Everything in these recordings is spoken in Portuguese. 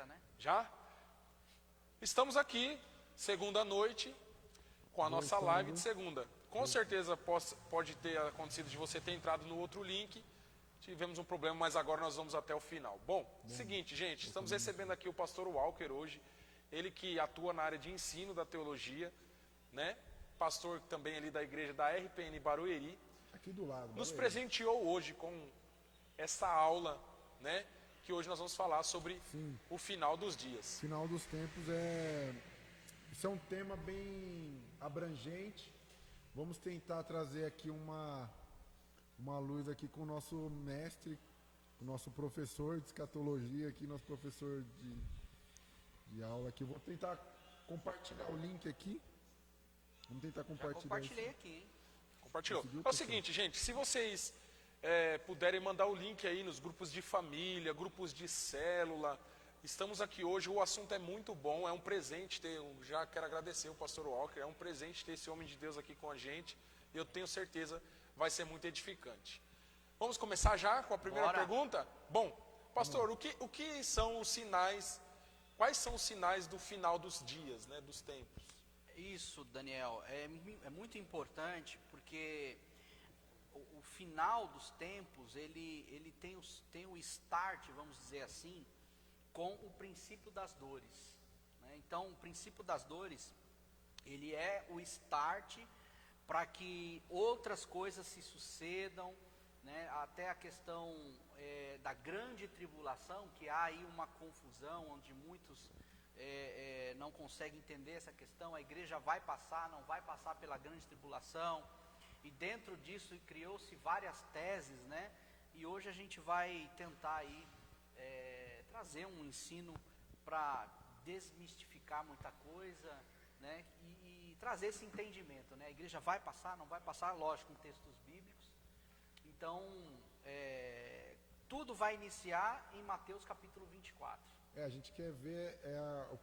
Eita, né? Já? Estamos aqui, segunda noite, com a nossa live de segunda. Com certeza pode ter acontecido de você ter entrado no outro link. Tivemos um problema, mas agora nós vamos até o final. Bom, seguinte, gente, estamos recebendo aqui o pastor Walker hoje. Ele que atua na área de ensino da teologia, né? Pastor também ali da igreja da RPN Barueri. Aqui do lado. Nos presenteou hoje com essa aula, né? Que hoje nós vamos falar sobre o final dos dias. Final dos tempos isso é um tema bem abrangente. Vamos tentar trazer aqui uma luz aqui com o nosso mestre, o nosso professor de escatologia aqui, nosso professor de aula aqui. Vou tentar compartilhar o link aqui. Vamos tentar compartilhar. Já compartilhei aqui, hein? Compartilhou. É o seguinte, gente, se vocês puderem mandar o link aí nos grupos de família, grupos de célula, estamos aqui hoje, o assunto é muito bom, é um presente ter, já quero agradecer o pastor Walker, é um presente ter esse homem de Deus aqui com a gente, e eu tenho certeza vai ser muito edificante. Vamos começar já com a primeira pergunta? Bom, pastor, o que são os sinais, quais são os sinais do final dos dias, né, dos tempos? Isso, Daniel, é muito importante porque o final dos tempos, ele tem o start, vamos dizer assim, com o princípio das dores, né? Então, o princípio das dores, ele é o start para que outras coisas se sucedam, né? Até a questão da grande tribulação, que há aí uma confusão, onde muitos não conseguem entender essa questão. A igreja vai passar, não vai passar pela grande tribulação, e dentro disso criou-se várias teses, né? E hoje a gente vai tentar aí trazer um ensino para desmistificar muita coisa, né? E trazer esse entendimento, né? A igreja vai passar, não vai passar, lógico, em textos bíblicos. Então, tudo vai iniciar em Mateus capítulo 24. A gente quer ver a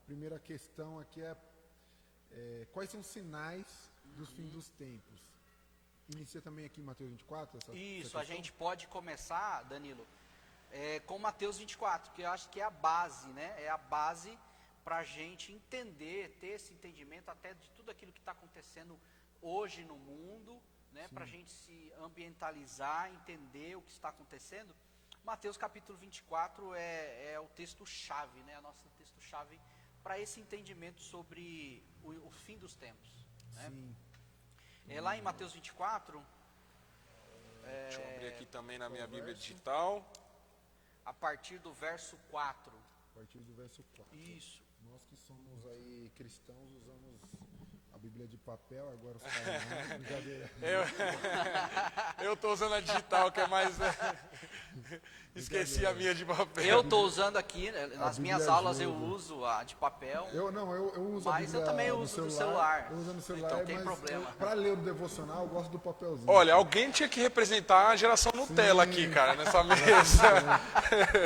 primeira questão aqui quais são os sinais dos fins dos tempos. Inicia também aqui em Mateus 24? Isso, a gente pode começar, Danilo, com Mateus 24, que eu acho que é a base, né? É a base para a gente entender, ter esse entendimento até de tudo aquilo que está acontecendo hoje no mundo, né? Para a gente se ambientalizar, entender o que está acontecendo. Mateus capítulo 24 é o texto-chave, né? O nosso texto-chave para esse entendimento sobre o fim dos tempos, né? Sim. Lá em Mateus 24... Deixa eu abrir aqui também na minha Bíblia digital. A partir do verso 4. A partir do verso 4. Isso. Nós que somos aí cristãos, usamos a Bíblia de papel, agora os caras não, brincadeira. Eu estou usando a digital, que é mais... Esqueci a minha de papel. Eu estou usando aqui, nas minhas aulas eu ajuda. uso a de papel. Eu uso Mas a Bíblia eu também no uso no celular. Eu uso no celular, Então tem mas problema. Para ler o devocional, eu gosto do papelzinho. Olha, alguém tinha que representar a geração Nutella aqui, cara, nessa mesa.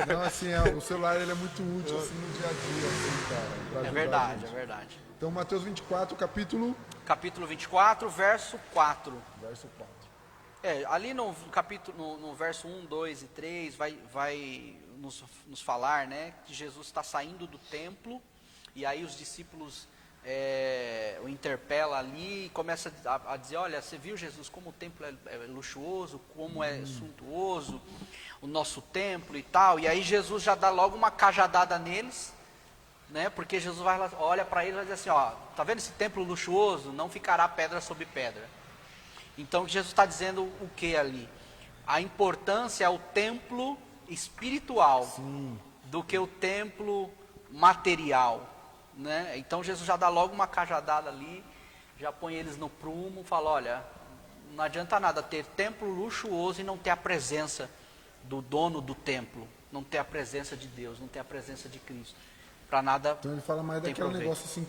Não, assim, o celular ele é muito útil assim, no dia a dia, assim, cara. Pra ajudar a gente. É verdade. Então, Mateus 24, capítulo 24, verso 4. Verso 4. Ali no capítulo, no verso 1, 2 e 3, vai nos falar, né, que Jesus está saindo do templo, e aí os discípulos o interpela ali e começa a dizer, olha, você viu, Jesus, como o templo é luxuoso, como é suntuoso o nosso templo e tal, e aí Jesus já dá logo uma cajadada neles, né, porque Jesus olha para eles e vai dizer assim, ó, tá vendo esse templo luxuoso? Não ficará pedra sobre pedra. Então Jesus está dizendo o que ali? A importância é o templo espiritual. Sim. Do que o templo material, né? Então Jesus já dá logo uma cajadada ali, já põe eles no prumo, fala, olha, não adianta nada ter templo luxuoso e não ter a presença do dono do templo, não ter a presença de Deus, não ter a presença de Cristo. Para nada. Então ele fala mais daquele negócio assim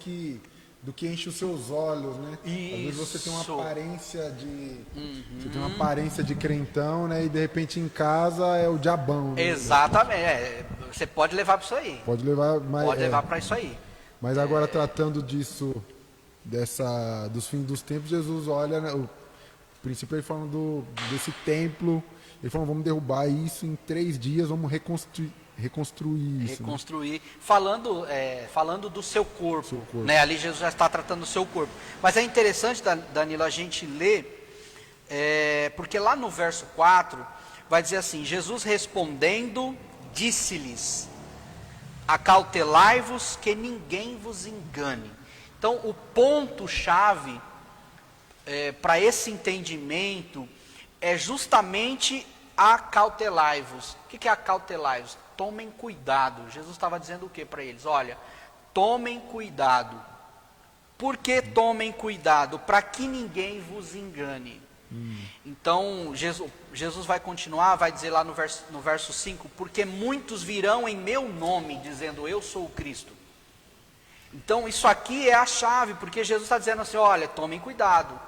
do que enche os seus olhos, né? Isso. Às vezes você tem uma aparência você tem uma aparência de crentão, né? E de repente em casa é o diabão, né? Exatamente. Você pode levar para isso aí. Pode levar, mas pode levar para isso aí. Mas agora tratando disso, dos fins dos tempos, Jesus olha, né, o princípio ele falando desse templo, ele falou, vamos derrubar isso em 3 dias, vamos reconstruir isso. Reconstruir, falando do seu corpo, né? Ali Jesus já está tratando do seu corpo. Mas é interessante, Danilo, a gente ler, porque lá no verso 4, vai dizer assim: Jesus respondendo, disse-lhes: acautelai-vos que ninguém vos engane. Então, o ponto-chave para esse entendimento é justamente acautelai-vos. O que é acautelai-vos? Tomem cuidado. Jesus estava dizendo o que para eles? Olha, tomem cuidado. Por que tomem cuidado? Para que ninguém vos engane. Então, Jesus vai continuar, vai dizer lá no verso 5, porque muitos virão em meu nome, dizendo, eu sou o Cristo. Então, isso aqui é a chave, porque Jesus está dizendo assim, olha, tomem cuidado.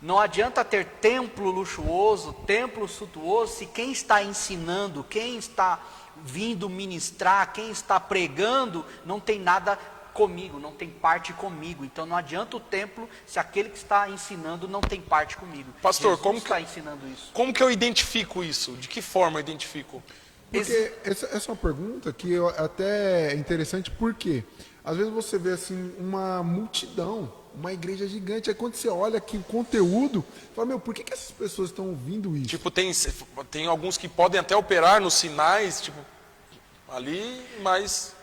Não adianta ter templo luxuoso, templo suntuoso, se quem está ensinando, quem está vindo ministrar, quem está pregando, não tem nada comigo, não tem parte comigo. Então não adianta o templo se aquele que está ensinando não tem parte comigo. Pastor, Jesus como está ensinando isso? Como que eu identifico isso? De que forma eu identifico? Porque essa é uma pergunta que até é interessante, porque às vezes você vê assim uma multidão, uma igreja gigante, aí quando você olha aqui o conteúdo, fala, meu, por que essas pessoas estão ouvindo isso? Tipo, tem alguns que podem até operar nos sinais, tipo, ali, mas...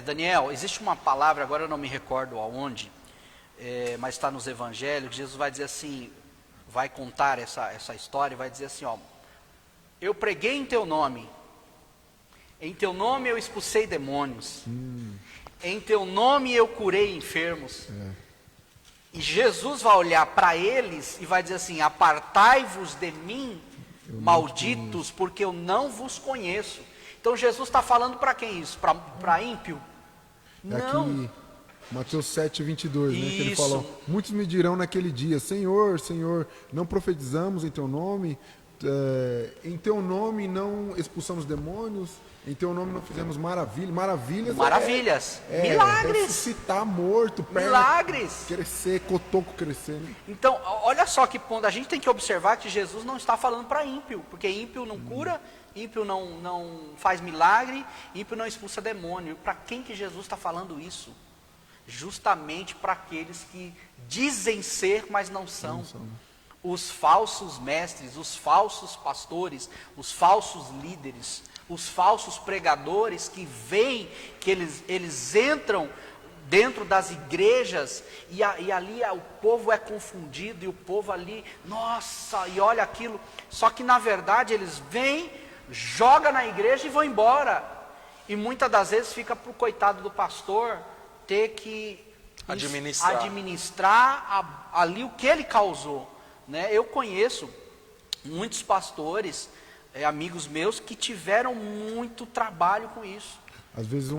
Daniel, existe uma palavra, agora eu não me recordo aonde, mas está nos evangelhos, Jesus vai dizer assim, vai contar essa história, vai dizer assim, ó, eu preguei em teu nome eu expulsei demônios, em teu nome eu curei enfermos, e Jesus vai olhar para eles e vai dizer assim, apartai-vos de mim, malditos, porque eu não vos conheço. Então Jesus está falando para quem isso? Para ímpio? Não. Aqui, Mateus 7, 22, né, que ele falou, muitos me dirão naquele dia, Senhor, Senhor, não profetizamos em teu nome, em teu nome não expulsamos demônios, em teu nome não fizemos maravilhas, milagres, ressuscitar morto, milagres, crescer, cotoco crescer, né? Então, olha só que ponto, a gente tem que observar que Jesus não está falando para ímpio, porque ímpio não cura, ímpio não faz milagre, ímpio não expulsa demônio. Para quem que Jesus está falando isso? Justamente para aqueles que dizem ser, mas não são. Os falsos mestres, os falsos pastores, os falsos líderes, os falsos pregadores que veem que eles entram dentro das igrejas e ali o povo é confundido e o povo ali, nossa, e olha aquilo. Só que na verdade eles vêm, jogam na igreja e vão embora. E muitas das vezes fica para o coitado do pastor ter que administrar ali o que ele causou. Né? Eu conheço muitos pastores, amigos meus, que tiveram muito trabalho com isso. Às vezes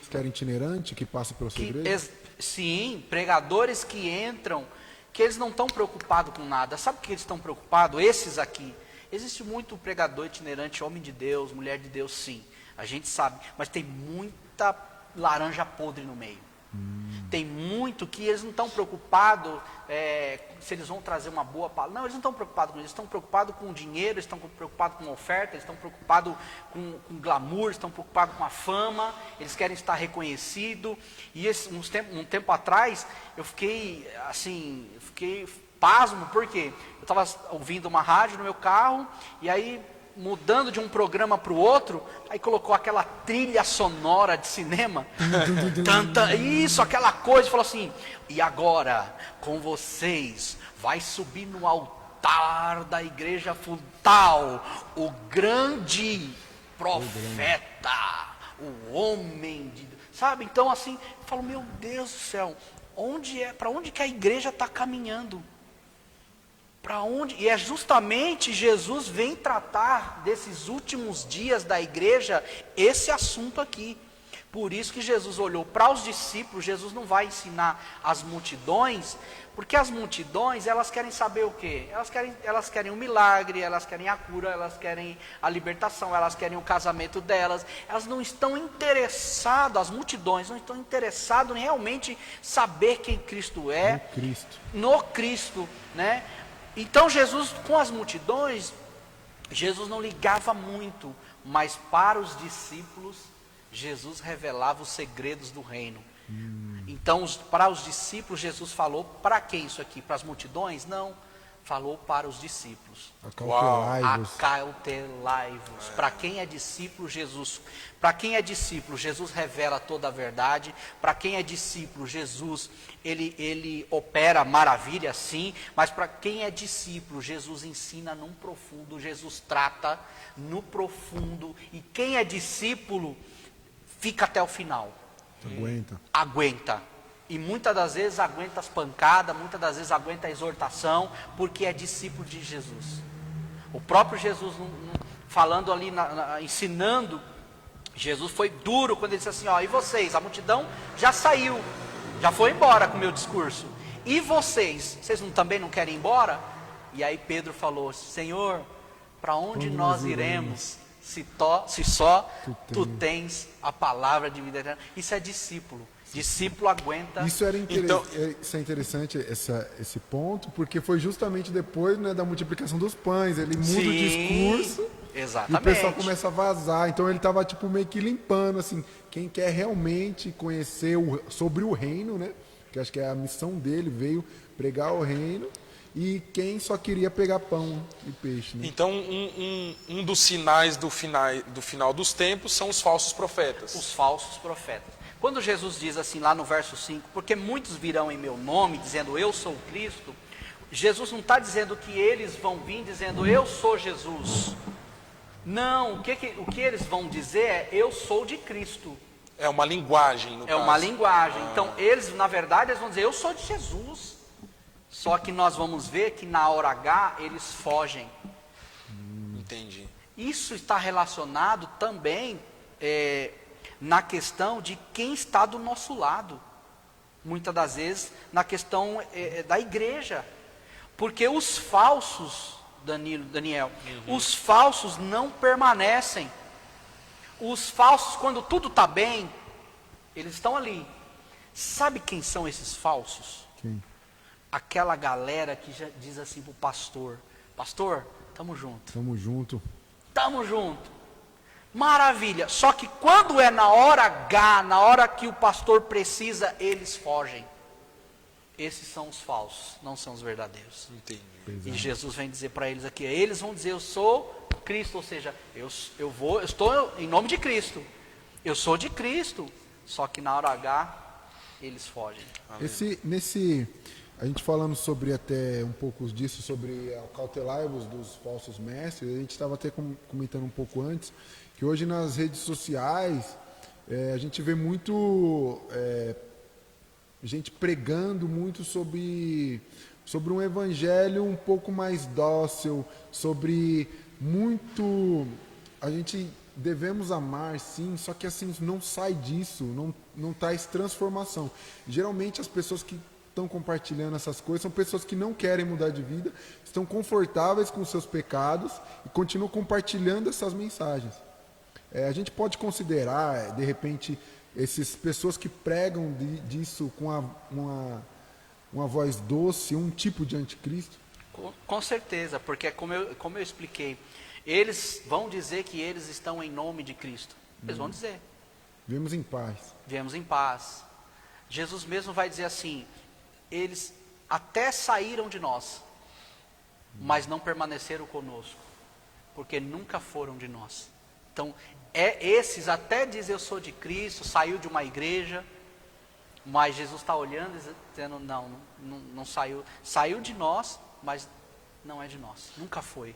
que era itinerante, que passa pela sua igreja? Sim, pregadores que entram, que eles não estão preocupados com nada. Sabe o que eles estão preocupados? Esses aqui. Existe muito pregador itinerante, homem de Deus, mulher de Deus, sim. A gente sabe, mas tem muita laranja podre no meio. Tem muito que eles não estão preocupados se eles vão trazer uma boa palavra. Não, eles não estão preocupados com isso. Eles estão preocupados com o dinheiro, eles estão preocupados com a oferta, eles estão preocupados com glamour, eles estão preocupados com a fama, eles querem estar reconhecidos. E um tempo atrás, eu fiquei pasmo, porque eu estava ouvindo uma rádio no meu carro, e aí, mudando de um programa para o outro, aí colocou aquela trilha sonora de cinema, isso, aquela coisa, falou assim, e agora, com vocês, vai subir no altar da igreja tal, o grande profeta, o homem de Deus, sabe? Então assim, eu falo, meu Deus do céu, para onde que a igreja está caminhando? Para onde? E é justamente Jesus vem tratar desses últimos dias da igreja, esse assunto aqui. Por isso que Jesus olhou para os discípulos. Jesus não vai ensinar as multidões, porque as multidões, elas querem saber o quê? Elas querem o milagre, elas querem a cura, elas querem a libertação, elas querem o casamento delas. Elas não estão interessadas, as multidões não estão interessadas em realmente saber quem Cristo é. No Cristo, né? Então Jesus, com as multidões, Jesus não ligava muito mas para os discípulos, Jesus revelava os segredos do reino. Então, para os discípulos, Jesus falou, para que isso aqui? Para as multidões? Não, falou para os discípulos. Acautelai-vos. Acautelai-vos. Para quem é discípulo, Jesus revela toda a verdade. Para quem é discípulo, Jesus, ele opera maravilha, sim. Mas para quem é discípulo, Jesus ensina num profundo, Jesus trata no profundo. E quem é discípulo, fica até o final. Aguenta. E muitas das vezes aguenta as pancadas, muitas das vezes aguenta a exortação, porque é discípulo de Jesus. O próprio Jesus, falando ali, ensinando, Jesus foi duro quando ele disse assim, ó, e vocês? A multidão já saiu, já foi embora com o meu discurso. E vocês também não querem ir embora? E aí Pedro falou, Senhor, para onde nós iremos? Se só tu tens a palavra de vida eterna. Isso é discípulo. Discípulo aguenta. Isso é interessante, esse ponto, porque foi justamente depois, né, da multiplicação dos pães. Ele muda o discurso. Exatamente. E o pessoal começa a vazar. Então ele estava tipo, meio que limpando, assim, quem quer realmente conhecer sobre o reino, né? Que acho que é a missão dele, veio pregar o reino. E quem só queria pegar pão e peixe, né? Então, um dos sinais do final dos tempos são os falsos profetas. Os falsos profetas. Quando Jesus diz assim lá no verso 5, porque muitos virão em meu nome, dizendo eu sou Cristo, Jesus não está dizendo que eles vão vir dizendo eu sou Jesus. Não, o que eles vão dizer é eu sou de Cristo. É uma linguagem, no caso. É uma linguagem. Então, eles, na verdade, eles vão dizer eu sou de Jesus. Só que nós vamos ver que na hora H eles fogem. Entendi. Isso está relacionado também na questão de quem está do nosso lado. Muitas das vezes na questão da igreja. Porque os falsos, Daniel, os falsos não permanecem. Os falsos, quando tudo está bem, eles estão ali. Sabe quem são esses falsos? Quem? Aquela galera que já diz assim pro pastor, pastor, tamo junto. Tamo junto. Maravilha. Só que quando é na hora H, na hora que o pastor precisa, eles fogem. Esses são os falsos, não são os verdadeiros. Entendi. E Jesus vem dizer para eles aqui, eles vão dizer eu sou Cristo, ou seja, eu estou em nome de Cristo. Eu sou de Cristo. Só que na hora H, eles fogem. A gente falando sobre até um pouco disso, sobre acautelai-vos dos falsos mestres, a gente estava até comentando um pouco antes, que hoje nas redes sociais, a gente vê muito gente pregando muito sobre um evangelho um pouco mais dócil, sobre muito... A gente devemos amar, sim, só que assim, não sai disso, não traz transformação. Geralmente as pessoas que estão compartilhando essas coisas são pessoas que não querem mudar de vida, estão confortáveis com os seus pecados e continuam compartilhando essas mensagens. A gente pode considerar, de repente, essas pessoas que pregam disso com uma voz doce, um tipo de anticristo? Com certeza, porque como eu expliquei, eles vão dizer que eles estão em nome de Cristo. Eles vão dizer. Viemos em paz. Viemos em paz. Jesus mesmo vai dizer assim, eles até saíram de nós, mas não permaneceram conosco, porque nunca foram de nós. Então, esses até dizem eu sou de Cristo, saiu de uma igreja, mas Jesus está olhando e dizendo não saiu. Saiu de nós, mas não é de nós, nunca foi.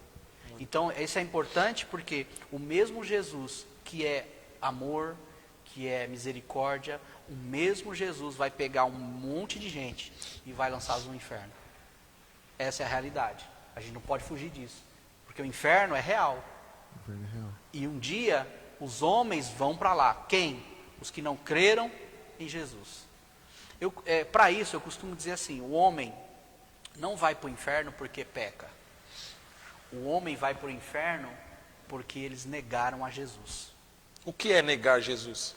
Então, isso é importante porque o mesmo Jesus que é amor, que é misericórdia, o mesmo Jesus vai pegar um monte de gente e vai lançá-los no inferno. Essa é a realidade. A gente não pode fugir disso. Porque o inferno é real. E um dia, os homens vão para lá. Quem? Os que não creram em Jesus. Para isso, eu costumo dizer assim, o homem não vai para o inferno porque peca. O homem vai para o inferno porque eles negaram a Jesus. O que é negar Jesus?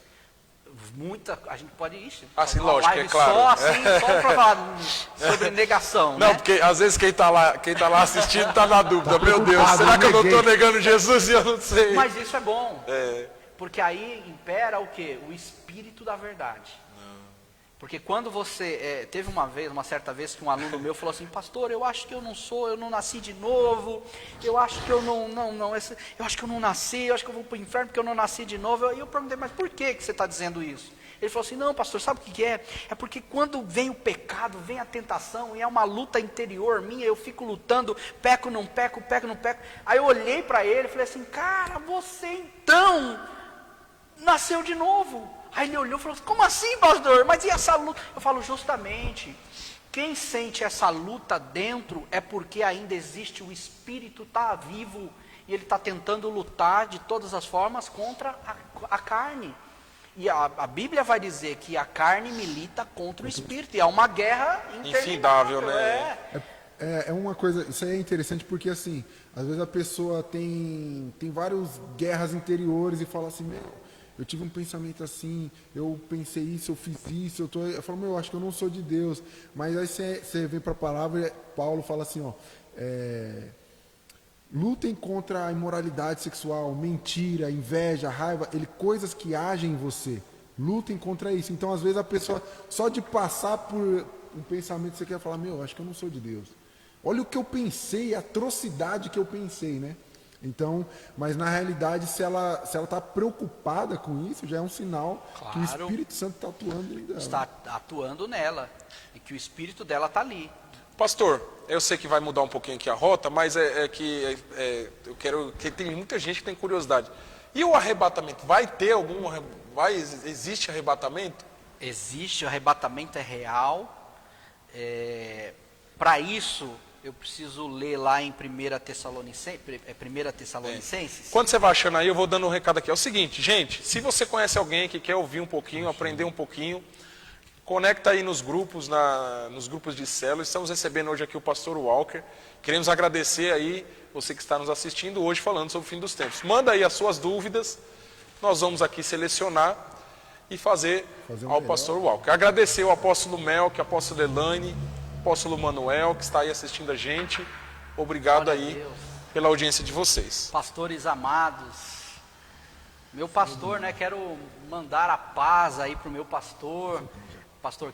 A gente pode ir. Assim, uma lógico, live é claro. Só assim, só para falar sobre negação, Não, né? porque às vezes quem tá lá assistindo tá na dúvida. Meu Deus, será que eu não tô negando Jesus e eu não sei? Mas isso é bom. Porque aí impera o quê? O espírito da verdade. Porque quando você... teve uma certa vez que um aluno meu falou assim, pastor, eu acho que eu não nasci de novo, eu acho que eu eu acho que eu não nasci, eu acho que eu vou para o inferno porque eu não nasci de novo. E eu perguntei, mas por que você está dizendo isso? Ele falou assim, não, pastor, sabe o que é? É porque quando vem o pecado, vem a tentação, e é uma luta interior minha, eu fico lutando, peco, não peco, peco, não peco. Aí eu olhei para ele e falei assim, cara, você então nasceu de novo. Aí ele olhou e falou, como assim, pastor? Mas e essa luta? Eu falo, justamente, quem sente essa luta dentro é porque ainda existe, o espírito está vivo, e ele está tentando lutar de todas as formas contra a carne. E a Bíblia vai dizer que a carne milita contra o espírito, e é uma guerra infindável, né? É uma coisa, isso aí é interessante porque assim, às vezes a pessoa tem várias guerras interiores e fala assim, meu, eu tive um pensamento assim, eu pensei isso, eu fiz isso, eu falo, meu, eu acho que eu não sou de Deus. Mas aí você vem para a palavra, Paulo fala assim, ó, lutem contra a imoralidade sexual, mentira, inveja, raiva, coisas que agem em você. Lutem contra isso. Então, às vezes, a pessoa, só de passar por um pensamento, você quer falar, meu, acho que eu não sou de Deus. Olha o que eu pensei, a atrocidade que eu pensei, né? Então, mas na realidade, se ela está preocupada com isso, já é um sinal que o Espírito Santo está atuando em dela. Está atuando nela, e que o espírito dela está ali. Pastor, eu sei que vai mudar um pouquinho aqui a rota, mas eu quero, que tem muita gente que tem curiosidade. E o arrebatamento? Existe arrebatamento? Existe, o arrebatamento é real. Para isso, eu preciso ler lá em 1 Tessalonicenses. Quando você vai achando aí, eu vou dando um recado aqui. É o seguinte, gente, se você conhece alguém que quer ouvir um pouquinho, aprender um pouquinho, conecta aí nos grupos de célula. Estamos recebendo hoje aqui o pastor Walker. Queremos agradecer aí você que está nos assistindo hoje falando sobre o fim dos tempos. Manda aí as suas dúvidas, nós vamos aqui selecionar e fazer ao pastor Walker. Agradecer ao apóstolo Melk, ao apóstolo Elaine, apóstolo Manuel, que está aí assistindo a gente. Obrigado aí pela audiência de vocês. Pastores amados, meu pastor, né? Quero mandar a paz aí para o meu pastor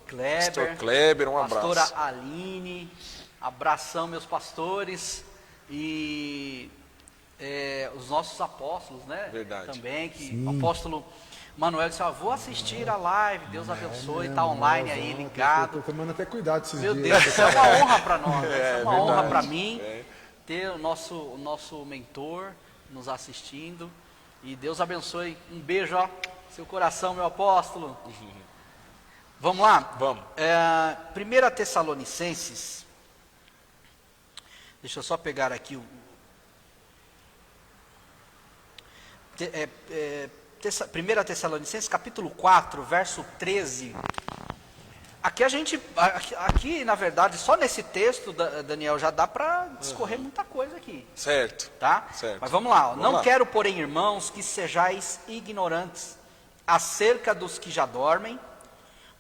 Kleber. Pastor Kleber, um abraço. Pastora Aline, abração, meus pastores. E os nossos apóstolos, né? Verdade. Também, que o apóstolo Manuel disse, vou assistir a live, Deus abençoe, está online aí, ligado. Estou tomando até cuidado esses Meu dias. Deus, isso é uma honra para nós, isso é uma honra para mim, ter o nosso mentor nos assistindo. E Deus abençoe, um beijo, seu coração, meu apóstolo. Vamos lá? Vamos. 1 Tessalonicenses, deixa eu só pegar aqui o... 1 Tessalonicenses, capítulo 4, verso 13. Aqui, na verdade, só nesse texto, Daniel, já dá para discorrer muita coisa aqui. Certo. Tá? Certo. Mas vamos lá. Vamos lá. Quero, porém, irmãos, que sejais ignorantes acerca dos que já dormem,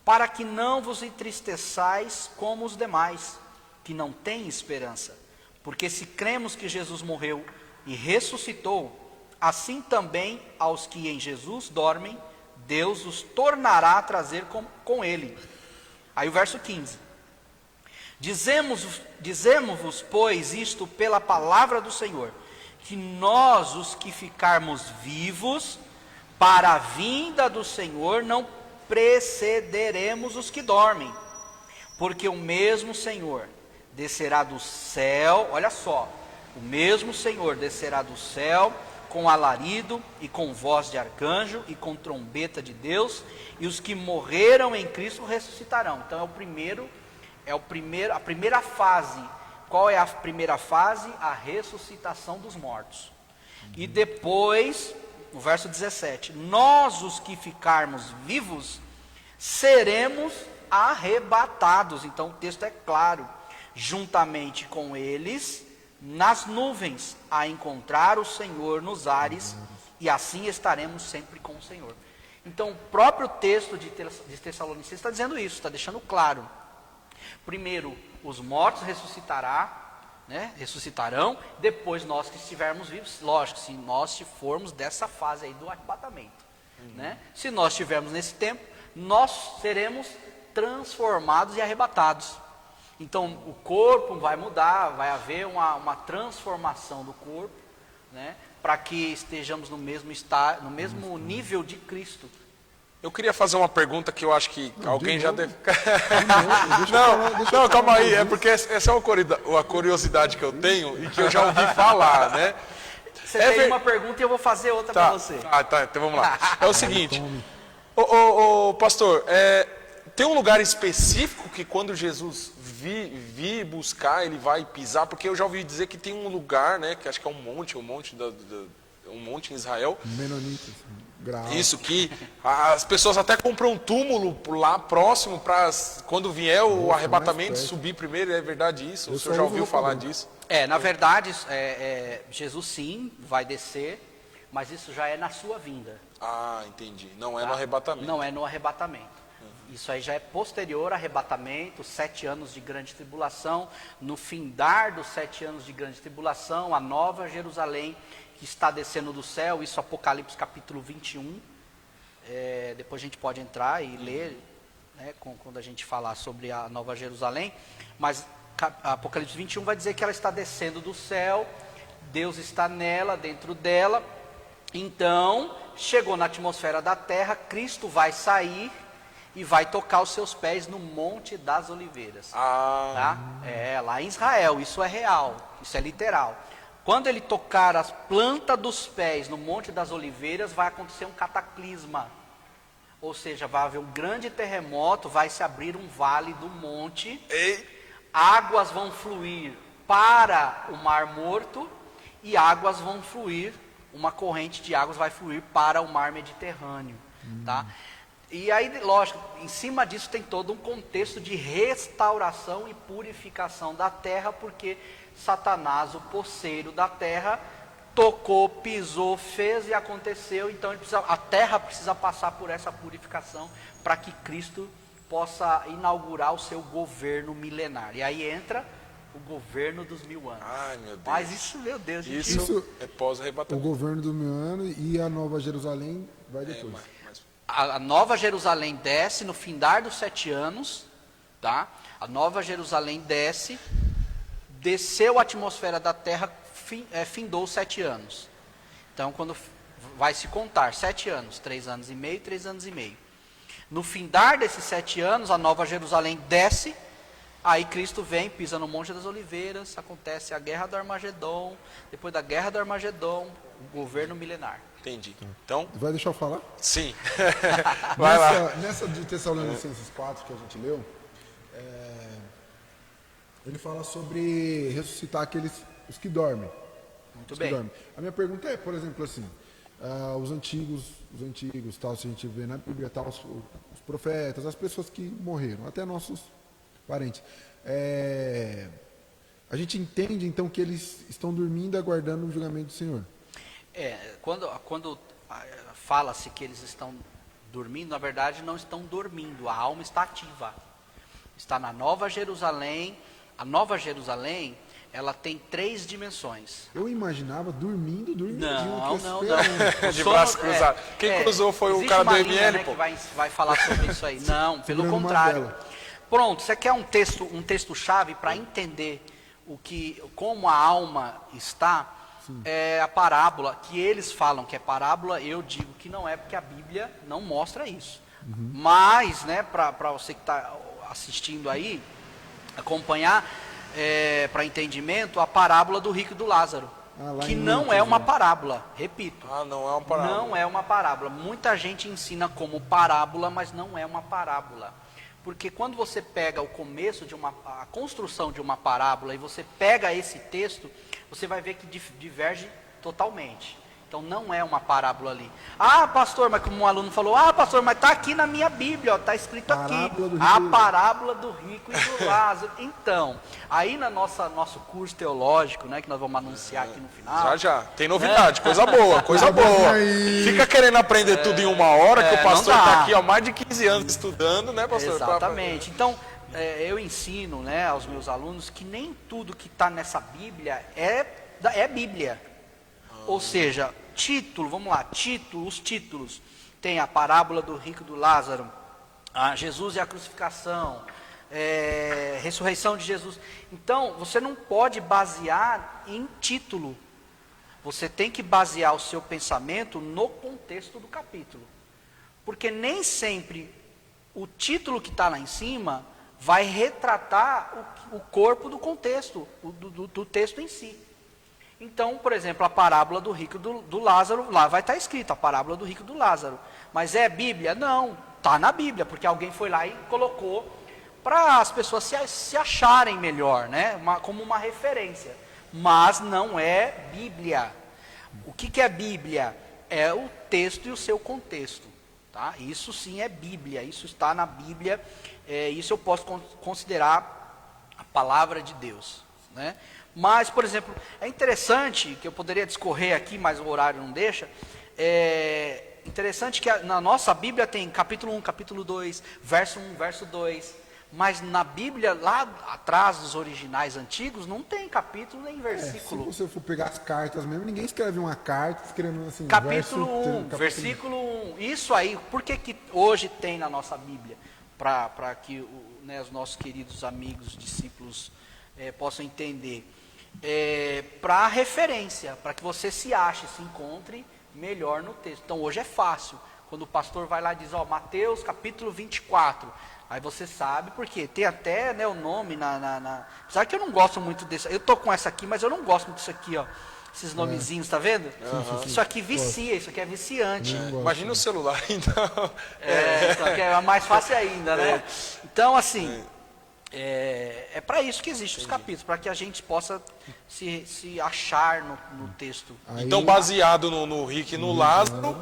para que não vos entristeçais como os demais, que não têm esperança. Porque se cremos que Jesus morreu e ressuscitou, assim também aos que em Jesus dormem, Deus os tornará a trazer com ele. Aí o verso 15. Dizemos-vos, pois, isto pela palavra do Senhor, que nós, os que ficarmos vivos, para a vinda do Senhor, não precederemos os que dormem. Porque o mesmo Senhor descerá do céu, olha só, o mesmo Senhor descerá do céu, com alarido e com voz de arcanjo e com trombeta de Deus, e os que morreram em Cristo ressuscitarão. Então a primeira fase. Qual é a primeira fase? A ressuscitação dos mortos. E depois, no verso 17, nós os que ficarmos vivos, seremos arrebatados. Então o texto é claro, juntamente com eles, nas nuvens, a encontrar o Senhor nos ares, e assim estaremos sempre com o Senhor. Então, o próprio texto de Tessalonicenses está dizendo isso, está deixando claro. Primeiro, os mortos ressuscitarão, depois nós que estivermos vivos, lógico, se nós formos dessa fase aí do arrebatamento. Né? Se nós estivermos nesse tempo, nós seremos transformados e arrebatados. Então, o corpo vai mudar, vai haver uma transformação do corpo, né? Para que estejamos no mesmo nível de Cristo. Eu queria fazer uma pergunta que eu acho que alguém já deve... Não, calma aí, é porque essa é uma curiosidade que eu tenho e que eu já ouvi falar, né? Você tem uma pergunta e eu vou fazer outra para você. Tá, então vamos lá. É o seguinte, pastor, tem um lugar específico que quando Jesus vir buscar, ele vai pisar? Porque eu já ouvi dizer que tem um lugar, né, que acho que é um monte em Israel. Menonitas, grau. Isso, que as pessoas até compram um túmulo lá próximo para quando vier o arrebatamento subir primeiro. É verdade isso? O senhor já ouviu falar disso? Na verdade, Jesus sim vai descer, mas isso já é na sua vinda. Ah, entendi. Não é no arrebatamento. Não é no arrebatamento. Isso aí já é posterior ao arrebatamento, 7 anos de grande tribulação. No findar dos 7 anos de grande tribulação, a nova Jerusalém que está descendo do céu, isso Apocalipse capítulo 21. Depois a gente pode entrar e ler, né, quando a gente falar sobre a nova Jerusalém. Mas Apocalipse 21 vai dizer que ela está descendo do céu, Deus está nela, dentro dela. Então, chegou na atmosfera da terra, Cristo vai sair e vai tocar os seus pés no Monte das Oliveiras. Tá? Lá em Israel, isso é real, isso é literal. Quando ele tocar as plantas dos pés no Monte das Oliveiras, vai acontecer um cataclisma. Ou seja, vai haver um grande terremoto, vai se abrir um vale do monte, águas vão fluir para o Mar Morto e águas vão fluir, uma corrente de águas vai fluir para o Mar Mediterrâneo. Tá? E aí, lógico, em cima disso tem todo um contexto de restauração e purificação da terra, porque Satanás, o posseiro da terra, tocou, pisou, fez e aconteceu. Então a terra precisa passar por essa purificação para que Cristo possa inaugurar o seu governo milenar. E aí entra o governo dos 1000 anos. Ai, meu Deus. Mas isso, meu Deus, isso é pós-arrebatamento. O governo dos 1000 anos e a Nova Jerusalém vai depois. A Nova Jerusalém desce no findar dos 7 anos, tá? A Nova Jerusalém desceu a atmosfera da terra, findou 7 anos. Então, quando vai se contar 7 anos, 3 anos e meio, 3 anos e meio. No findar desses 7 anos, a Nova Jerusalém desce, aí Cristo vem, pisa no Monte das Oliveiras, acontece a Guerra do Armagedon, depois da Guerra do Armagedon, o governo milenar. Entendi. Então, vai deixar eu falar? Sim. Vai lá. Nessa de Tessalonicenses 4 que a gente leu, ele fala sobre ressuscitar os que dormem. Muito bem. A minha pergunta é, por exemplo, assim, os antigos, tal, se a gente vê na Bíblia, tal, os profetas, as pessoas que morreram, até nossos parentes. A gente entende, então, que eles estão dormindo, aguardando o julgamento do Senhor. Quando fala-se que eles estão dormindo, na verdade não estão dormindo, a alma está ativa. Está na Nova Jerusalém. A Nova Jerusalém, ela tem 3 dimensões. Eu imaginava dormindo. Não. De braço cruzado. Quem cruzou foi o cara do ML, né, que vai falar sobre isso aí. Não, pelo contrário. Pronto, você quer um texto chave para entender como a alma está? É a parábola, que eles falam que é parábola, eu digo que não é, porque a Bíblia não mostra isso. Mas, né, para você que está assistindo aí, acompanhar, para entendimento, a parábola do rico e do Lázaro. Que não é uma parábola, repito. Não é uma parábola. Não é uma parábola. Muita gente ensina como parábola, mas não é uma parábola. Porque quando você pega o começo a construção de uma parábola e você pega esse texto, você vai ver que diverge totalmente. Então não é uma parábola ali. Ah, pastor, mas como um aluno falou, ah, pastor, mas está aqui na minha Bíblia, está escrito aqui, a parábola do rico e do Lázaro. Então, aí na nosso curso teológico, né, que nós vamos anunciar aqui no final. Já, tem novidade, coisa boa, coisa boa. Fica querendo aprender tudo em uma hora, que o pastor está aqui há mais de 15 anos estudando, né, pastor? Exatamente. Então, eu ensino, né, aos meus alunos que nem tudo que está nessa Bíblia é Bíblia. Ou seja, título, vamos lá, os títulos. Tem a parábola do rico e do Lázaro, Jesus e a crucificação, ressurreição de Jesus. Então, você não pode basear em título. Você tem que basear o seu pensamento no contexto do capítulo. Porque nem sempre o título que está lá em cima vai retratar o corpo do contexto, do texto em si. Então, por exemplo, a parábola do rico do Lázaro, lá vai estar escrito a parábola do rico do Lázaro. Mas é Bíblia? Não, está na Bíblia, porque alguém foi lá e colocou para as pessoas se acharem melhor, né? Como uma referência. Mas não é Bíblia. O que é Bíblia? É o texto e o seu contexto. Tá? Isso sim é Bíblia, isso está na Bíblia, isso eu posso considerar a palavra de Deus, né? Mas, por exemplo, é interessante, que eu poderia discorrer aqui, mas o horário não deixa, interessante que na nossa Bíblia tem capítulo 1, capítulo 2, verso 1, verso 2, mas na Bíblia, lá atrás dos originais antigos, não tem capítulo nem versículo. Se você for pegar as cartas mesmo, ninguém escreve uma carta escrevendo assim, capítulo 1, versículo 1, isso aí, por que hoje tem na nossa Bíblia? Para que né, os nossos queridos amigos, discípulos possam entender. Para referência, para que você se ache, se encontre melhor no texto. Então hoje é fácil, quando o pastor vai lá e diz, Mateus capítulo 24, aí você sabe, porque tem até né, o nome apesar que eu não gosto muito desse, eu tô com essa aqui, mas eu não gosto muito disso aqui, esses nomezinhos, tá vendo? Sim. Isso aqui vicia, isso aqui é viciante. Imagina o celular, então. Então é mais fácil ainda, né? Então, assim, é para isso que existem os capítulos, para que a gente possa se achar no texto. Então, baseado no rico e no Lázaro,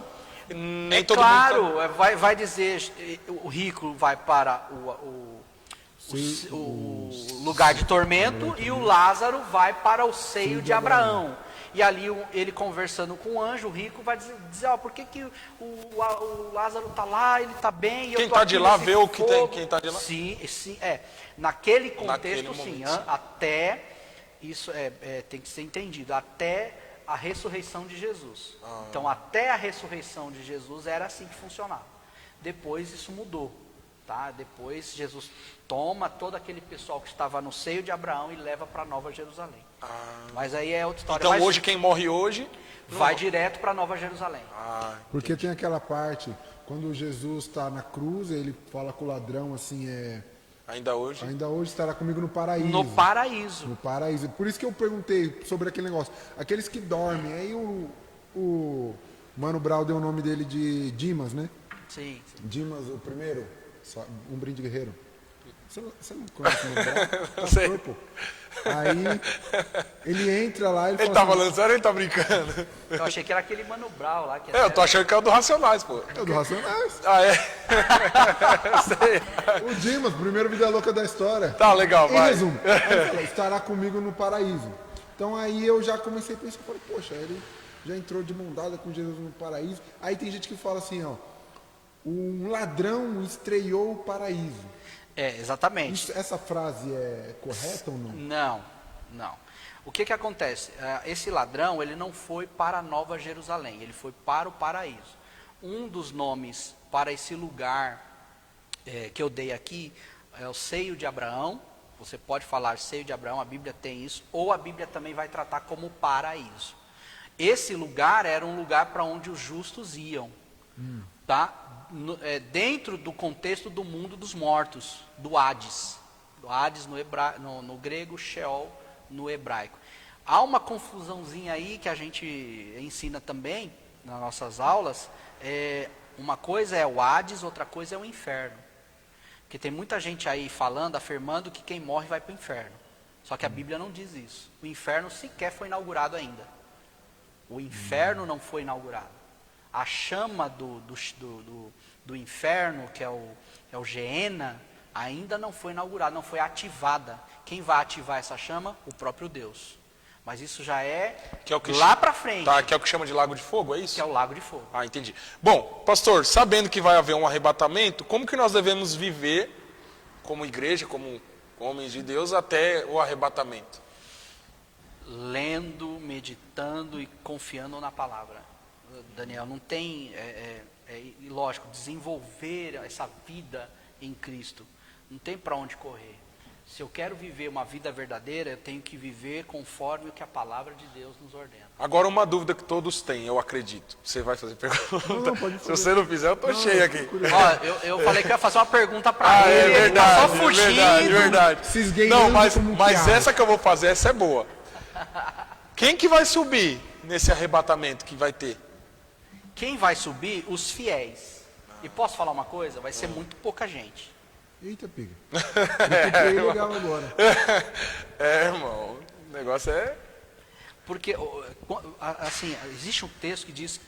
nem todo claro, mundo... vai dizer, o rico vai para o lugar de tormento e o Lázaro vai para o seio de Abraão. E ali ele conversando com o anjo, o rico vai dizer por que o Lázaro está lá, ele está bem. Quem está de lá vê o que tem, quem está de lá? Sim, naquele contexto sim, até, isso tem que ser entendido, até a ressurreição de Jesus. Então até a ressurreição de Jesus era assim que funcionava. Depois isso mudou. Tá? Depois Jesus toma todo aquele pessoal que estava no seio de Abraão e leva para Nova Jerusalém. Mas aí é outra história. Então hoje quem morre hoje vai direto para Nova Jerusalém. Porque tem aquela parte, quando Jesus está na cruz, ele fala com o ladrão assim, ainda hoje estará comigo no paraíso. No paraíso. No paraíso. Por isso que eu perguntei sobre aquele negócio. Aqueles que dormem, aí o Mano Brown deu o nome dele de Dimas, né? Sim. Dimas, o primeiro, um brinde guerreiro. Você não conhece o Mano Brown? Não sei. Aí ele entra lá, ele tá falando sério ou ele tá brincando? Eu achei que era aquele Mano Brown lá. Que eu tô achando que é o do Racionais, pô. É o do Racionais. Sei. O Dimas, primeiro vida louca da história. Tá, legal, em vai. resumo, ele fala, estará comigo no paraíso. Então aí eu já comecei a pensar, falei, poxa, ele já entrou de mão dada com Jesus no paraíso. Aí tem gente que fala assim, um ladrão estreou o paraíso. Exatamente. Essa frase é correta ou não? Não. O que acontece? Esse ladrão, ele não foi para Nova Jerusalém, ele foi para o paraíso. Um dos nomes para esse lugar que eu dei aqui é o seio de Abraão. Você pode falar seio de Abraão, a Bíblia tem isso, ou a Bíblia também vai tratar como paraíso. Esse lugar era um lugar para onde os justos iam, tá? Dentro do contexto do mundo dos mortos, do Hades. Do Hades no grego, Sheol no hebraico. Há uma confusãozinha aí que a gente ensina também nas nossas aulas. Uma coisa é o Hades, outra coisa é o inferno. Porque tem muita gente aí afirmando que quem morre vai para o inferno. Só que a Bíblia não diz isso. O inferno sequer foi inaugurado ainda. O inferno não foi inaugurado. A chama do inferno, que é o Geena, ainda não foi inaugurada, não foi ativada. Quem vai ativar essa chama? O próprio Deus. Mas isso já é, lá para frente. Tá, que é o que chama de lago de fogo, é isso? Que é o lago de fogo. Ah, entendi. Bom, pastor, sabendo que vai haver um arrebatamento, como que nós devemos viver como igreja, como homens de Deus, até o arrebatamento? Lendo, meditando e confiando na palavra. Daniel, não tem, lógico, desenvolver essa vida em Cristo. Não tem para onde correr. Se eu quero viver uma vida verdadeira, eu tenho que viver conforme o que a palavra de Deus nos ordena. Agora, uma dúvida que todos têm, eu acredito. Você vai fazer pergunta? Não, pode fazer. Se você não fizer, eu tô cheio aqui. Ó, eu falei que eu ia fazer uma pergunta para ele, é ele tá só verdade, fugindo. verdade. Se Não, esgueirando mas como um essa piado. que eu vou fazer, essa é boa. Quem que vai subir nesse arrebatamento que vai ter? Quem vai subir? Os fiéis. E posso falar uma coisa? Vai ser muito pouca gente. Eita, piga. Eu fiquei legal agora. Irmão, o negócio é... Porque, assim, existe um texto que diz,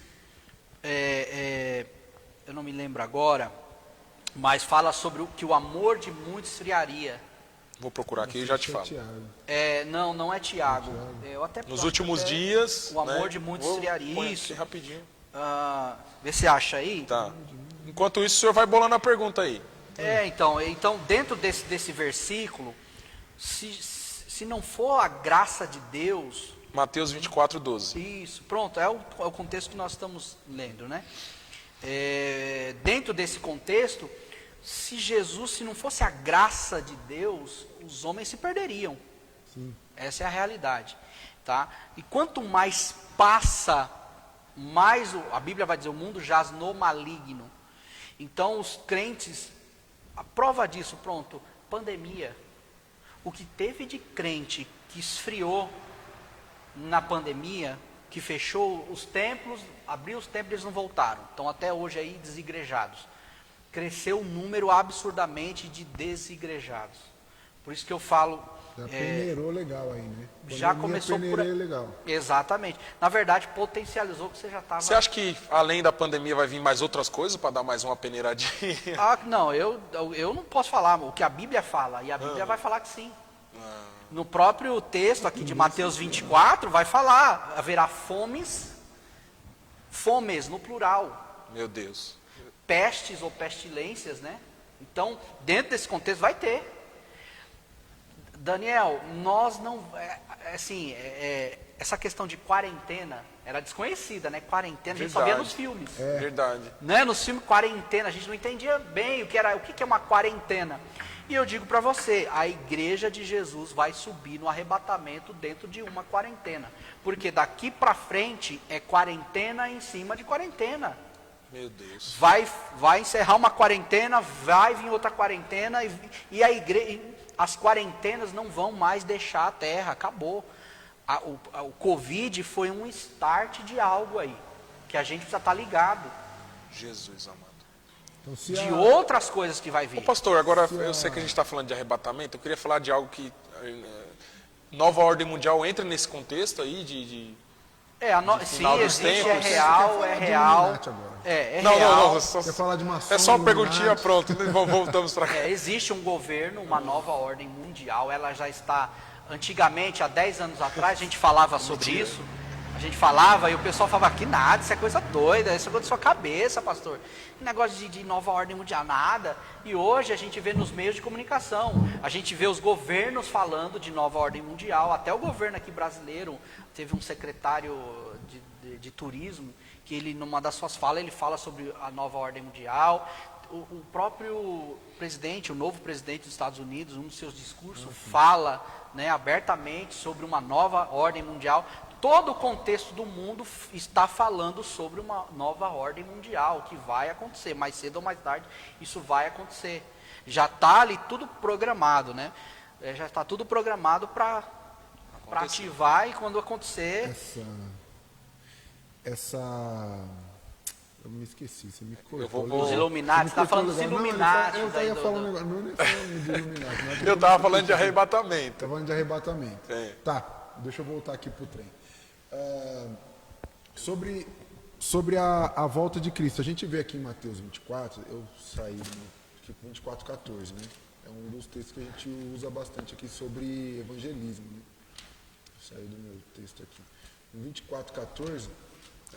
eu não me lembro agora, mas fala sobre que o amor de muitos esfriaria. Vou procurar aqui e já te falo. Não é Tiago. Eu até Nos últimos dias... O amor né, de muitos põe esfriaria. aqui Isso. rapidinho. Vê se acha aí. Tá. Enquanto isso, o senhor vai bolando a pergunta aí. Então dentro desse versículo, se não for a graça de Deus... Mateus 24:12. Isso, pronto, é o contexto que nós estamos lendo, né? Dentro desse contexto, se não fosse a graça de Deus, os homens se perderiam. Sim. Essa é a realidade, tá? E quanto mais passa, mais a Bíblia vai dizer, o mundo jaz no maligno. Então os crentes, a prova disso, pronto, pandemia. O que teve de crente que esfriou na pandemia, que fechou os templos, abriu os templos e eles não voltaram. Estão até hoje aí desigrejados. Cresceu o número absurdamente de desigrejados. Por isso que eu falo... Já peneirou legal aí, né? Já começou por... legal. Exatamente. Na verdade, potencializou o que você já estava... Você acha que além da pandemia vai vir mais outras coisas para dar mais uma peneiradinha? Não, eu não posso falar o que a Bíblia fala. E a Bíblia vai falar que sim. No próprio texto aqui de Mateus 24, vai falar, haverá fomes no plural. Meu Deus. Pestes ou pestilências, né? Então, dentro desse contexto vai ter. Daniel, nós não... essa questão de quarentena era desconhecida, né? Quarentena, a gente só via nos filmes. Verdade. Né? Nos filmes, quarentena, a gente não entendia bem o que é uma quarentena. E eu digo para você, a igreja de Jesus vai subir no arrebatamento dentro de uma quarentena. Porque daqui para frente é quarentena em cima de quarentena. Meu Deus. Vai encerrar uma quarentena, vai vir outra quarentena e a igreja, as quarentenas não vão mais deixar a terra, acabou. O Covid foi um start de algo aí, que a gente precisa estar ligado. Jesus amado. Então, de outras coisas que vai vir. Ô pastor, agora eu sei que a gente está falando de arrebatamento, eu queria falar de algo que nova ordem mundial entra nesse contexto aí de sim, existe, é real. Não, Quer falar de maçom, é só uma Illuminati? perguntinha, pronto, voltamos para cá. Existe um governo, uma nova ordem mundial, ela já está, antigamente, há 10 anos atrás, a gente falava sobre isso, a gente falava e o pessoal falava, que nada, isso é coisa doida, isso é coisa da sua cabeça, pastor, que negócio de nova ordem mundial, nada. E hoje a gente vê nos meios de comunicação, a gente vê os governos falando de nova ordem mundial, até o governo aqui brasileiro, teve um secretário de turismo, que ele, numa das suas falas, ele fala sobre a nova ordem mundial. O próprio presidente, o novo presidente dos Estados Unidos, um dos seus discursos, fala, né, abertamente sobre uma nova ordem mundial. Todo o contexto do mundo está falando sobre uma nova ordem mundial, que vai acontecer, mais cedo ou mais tarde, isso vai acontecer. Já está ali tudo programado, né? Já está tudo programado para ativar e quando acontecer... Eu me esqueci, você me cortou. Os Illuminati, você está falando dos Illuminati. Eu ia falar um negócio, não é falando de Illuminati. Eu estava falando de arrebatamento. Estava falando de arrebatamento. É. Tá, deixa eu voltar aqui pro trem. Sobre a volta de Cristo, a gente vê aqui em Mateus 24, eu saí no 24:14, né? É um dos textos que a gente usa bastante aqui sobre evangelismo, né? Saí do meu texto aqui. No 24:14...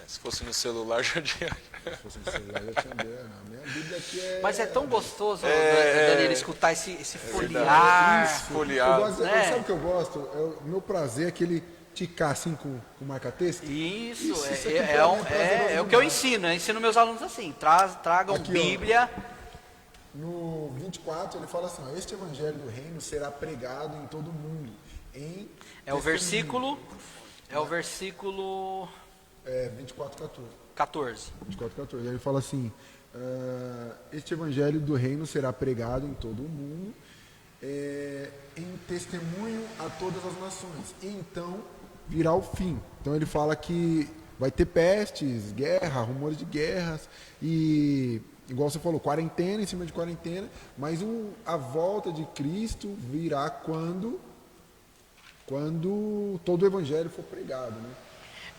Se fosse no celular, já tinha... Se fosse no celular, já tinha... A minha Bíblia aqui é... Mas é tão gostoso, Danilo, escutar esse folhear. Folhear. Sabe o que eu gosto? O meu prazer é aquele ticar assim com marca-texto. Isso, aqui é o que eu ensino. Eu ensino meus alunos assim, tragam Aqui, Bíblia. No 24 ele fala assim, ó, este evangelho do reino será pregado em todo o mundo. É o versículo 24:14. 14. 24:14. Aí ele fala assim, este evangelho do reino será pregado em todo o mundo, em testemunho a todas as nações. E então virá o fim. Então ele fala que vai ter pestes, guerra, rumores de guerras e, igual você falou, quarentena em cima de quarentena, mas a volta de Cristo virá quando todo o evangelho for pregado, né?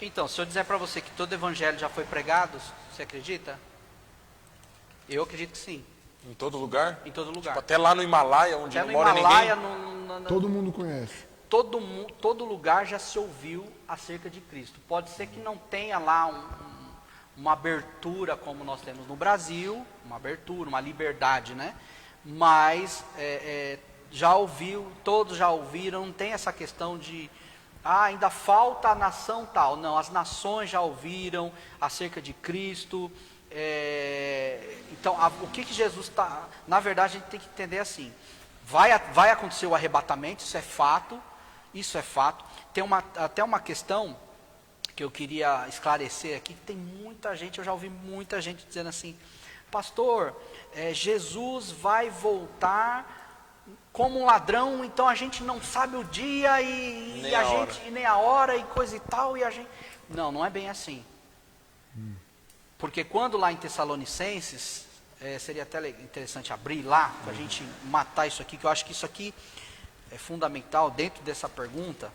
Então, se eu disser para você que todo evangelho já foi pregado, você acredita? Eu acredito que sim. Em todo lugar? Em todo lugar. Tipo, até lá no Himalaia, onde Até não no mora Himalaia, ninguém? Todo mundo conhece. Todo lugar já se ouviu acerca de Cristo. Pode ser que não tenha lá uma abertura como nós temos no Brasil, uma abertura, uma liberdade, né? Mas já ouviu, todos já ouviram, não tem essa questão de ainda falta a nação tal. Não, as nações já ouviram acerca de Cristo. Então, o que Jesus está... Na verdade, a gente tem que entender assim. Vai acontecer o arrebatamento, isso é fato. Isso é fato. Tem até uma questão que eu queria esclarecer aqui, que tem muita gente, eu já ouvi muita gente dizendo assim, pastor, Jesus vai voltar como um ladrão, então a gente não sabe o dia e nem a hora e coisa e tal, e a gente... Não é bem assim. Porque quando lá em Tessalonicenses, seria até interessante abrir lá, para a gente matar isso aqui, que eu acho que isso aqui é fundamental dentro dessa pergunta.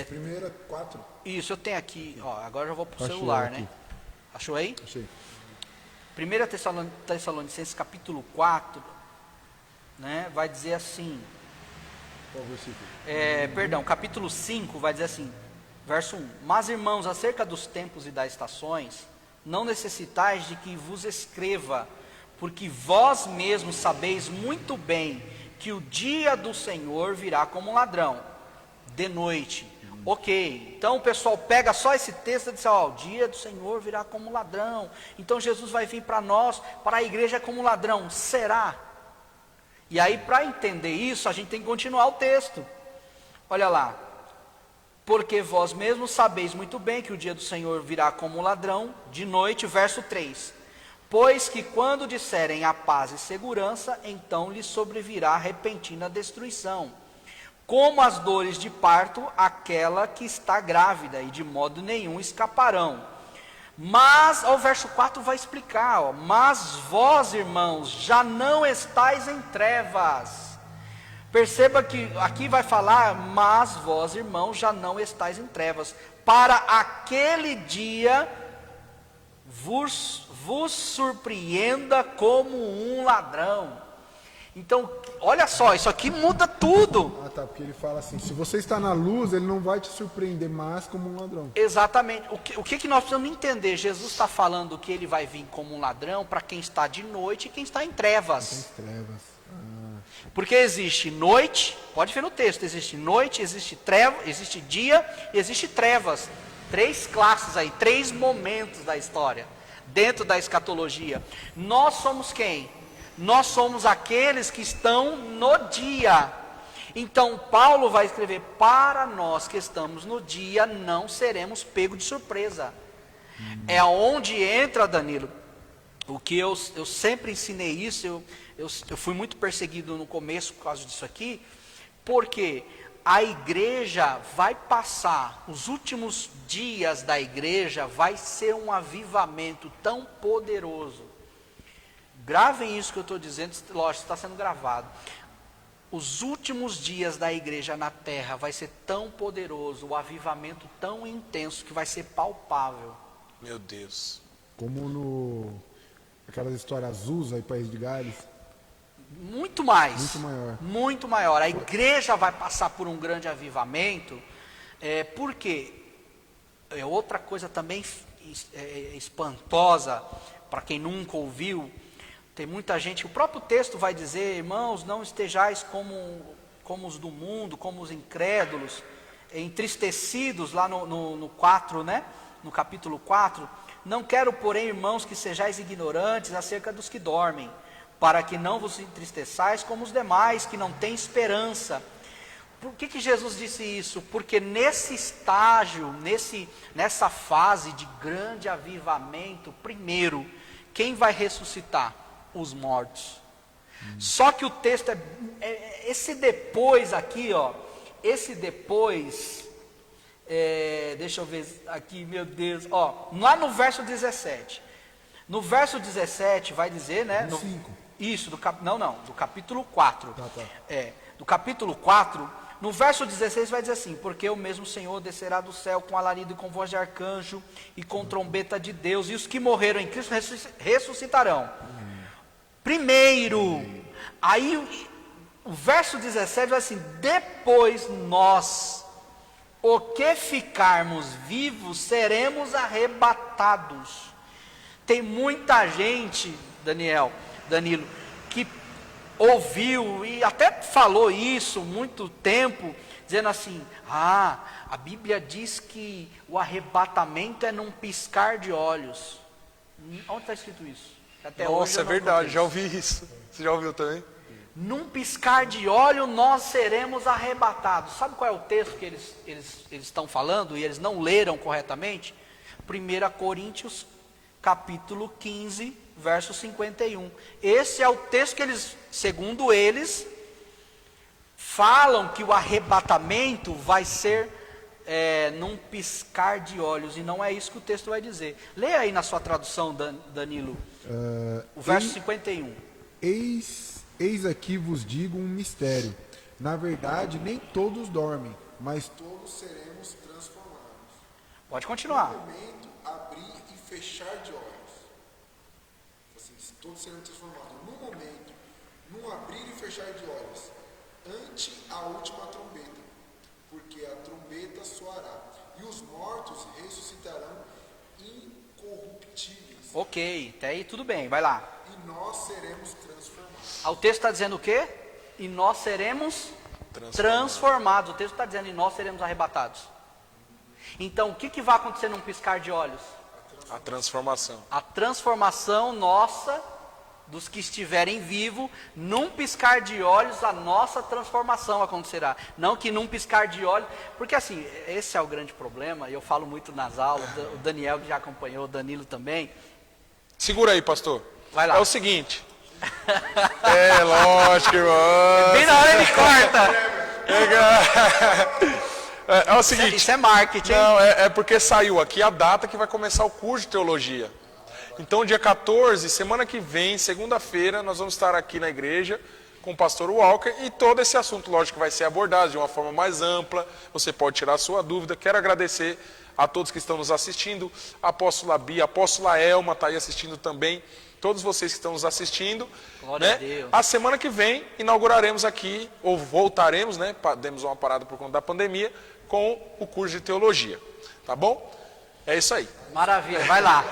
Primeira 4. Isso, eu tenho aqui, ó, agora eu já vou para o celular, né? Achou aí? Achei. 1 Tessalonicenses capítulo 4, né, vai dizer assim, qual versículo? Capítulo 5 vai dizer assim, verso 1, mas irmãos, acerca dos tempos e das estações, não necessitais de que vos escreva, porque vós mesmos sabeis muito bem que o dia do Senhor virá como um ladrão, de noite. Ok, então o pessoal pega só esse texto e diz, o dia do Senhor virá como um ladrão, então Jesus vai vir para nós, para a igreja como um ladrão, será? E aí, para entender isso, a gente tem que continuar o texto. Olha lá, porque vós mesmos sabeis muito bem que o dia do Senhor virá como um ladrão, de noite, verso 3, pois que quando disserem a paz e segurança, então lhes sobrevirá repentina destruição, como as dores de parto, aquela que está grávida, e de modo nenhum escaparão. Mas, o verso 4 vai explicar, mas vós, irmãos, já não estáis em trevas. Perceba que aqui vai falar, mas vós, irmãos, já não estáis em trevas, para aquele dia vos surpreenda como um ladrão. Então, olha só, isso aqui muda tudo. Porque ele fala assim, se você está na luz, ele não vai te surpreender mais como um ladrão. Exatamente. O que nós precisamos entender? Jesus está falando que ele vai vir como um ladrão para quem está de noite e quem está em trevas. Porque existe noite, pode ver no texto, existe noite, existe dia e existe trevas. 3 classes aí, 3 momentos da história, dentro da escatologia. Nós somos quem? Nós somos aqueles que estão no dia. Então Paulo vai escrever, para nós que estamos no dia, não seremos pegos de surpresa. É onde entra, Danilo, o que eu sempre ensinei isso, eu fui muito perseguido no começo por causa disso aqui, porque a igreja vai passar, os últimos dias da igreja vai ser um avivamento tão poderoso. Gravem isso que eu estou dizendo, lógico, está sendo gravado. os últimos dias da igreja na terra vai ser tão poderoso, o avivamento tão intenso que vai ser palpável. Meu Deus. Como aquelas histórias Azusa e País de Gales. Muito mais. Muito maior. Muito maior. A igreja vai passar por um grande avivamento, porque outra coisa também espantosa, para quem nunca ouviu, tem muita gente, o próprio texto vai dizer, irmãos, não estejais como os do mundo, como os incrédulos, entristecidos, lá no 4, né? No capítulo 4, não quero, porém, irmãos, que sejais ignorantes acerca dos que dormem, para que não vos entristeçais como os demais, que não têm esperança. Por que Jesus disse isso? Porque nesse estágio, nessa fase de grande avivamento, primeiro, quem vai ressuscitar? Os mortos. Só que o texto esse depois aqui, ó, esse depois, deixa eu ver aqui, meu Deus, ó, lá no verso 17. No verso 17 vai dizer, né? No 5. Isso, do capítulo 4. Tá. Do capítulo 4, no verso 16 vai dizer assim: porque o mesmo Senhor descerá do céu com alarido e com voz de arcanjo e com trombeta de Deus, e os que morreram em Cristo ressuscitarão. Primeiro, aí o verso 17 vai assim: depois nós, o que ficarmos vivos, seremos arrebatados. Tem muita gente, Danilo, que ouviu e até falou isso muito tempo, dizendo assim: a Bíblia diz que o arrebatamento é num piscar de olhos. Onde está escrito isso? Até Nossa, hoje é verdade, já ouvi isso. Você já ouviu também? Num piscar de olho nós seremos arrebatados. Sabe qual é o texto que eles estão falando e eles não leram corretamente? 1 Coríntios capítulo 15, verso 51. Esse é o texto que eles, segundo eles, falam que o arrebatamento vai ser num piscar de olhos, e não é isso que o texto vai dizer. Leia aí na sua tradução, Danilo, o verso 51. Eis aqui vos digo um mistério. Na verdade, nem todos dormem, mas todos seremos transformados. Pode continuar. No momento, abrir e fechar de olhos. Assim, todos serão transformados. No momento, num abrir e fechar de olhos, ante a última trombeta, porque a trombeta soará, e os mortos ressuscitarão incorruptíveis. Ok, até aí tudo bem, vai lá. E nós seremos transformados. O texto está dizendo o quê? E nós seremos transformados. O texto está dizendo: e nós seremos arrebatados. Então, o que vai acontecer num piscar de olhos? A transformação. A transformação nossa, dos que estiverem vivos, num piscar de olhos, a nossa transformação acontecerá. Não que num piscar de olhos, porque assim, esse é o grande problema, e eu falo muito nas aulas, o Daniel que já acompanhou, o Danilo também. Segura aí, pastor. Vai lá. É o seguinte. Lógico, irmão. Bem na hora ele corta. É o seguinte. Isso é marketing. Não, é porque saiu aqui a data que vai começar o curso de teologia. Então, dia 14, semana que vem, segunda-feira, nós vamos estar aqui na igreja com o pastor Walker, e todo esse assunto, lógico, vai ser abordado de uma forma mais ampla. Você pode tirar a sua dúvida. Quero agradecer a todos que estão nos assistindo, a apóstola Bia, a apóstola Elma está aí assistindo também, todos vocês que estão nos assistindo. Glória a Deus. A semana que vem inauguraremos aqui, ou voltaremos, né? Demos uma parada por conta da pandemia, com o curso de teologia. Tá bom? É isso aí. Maravilha, vai lá.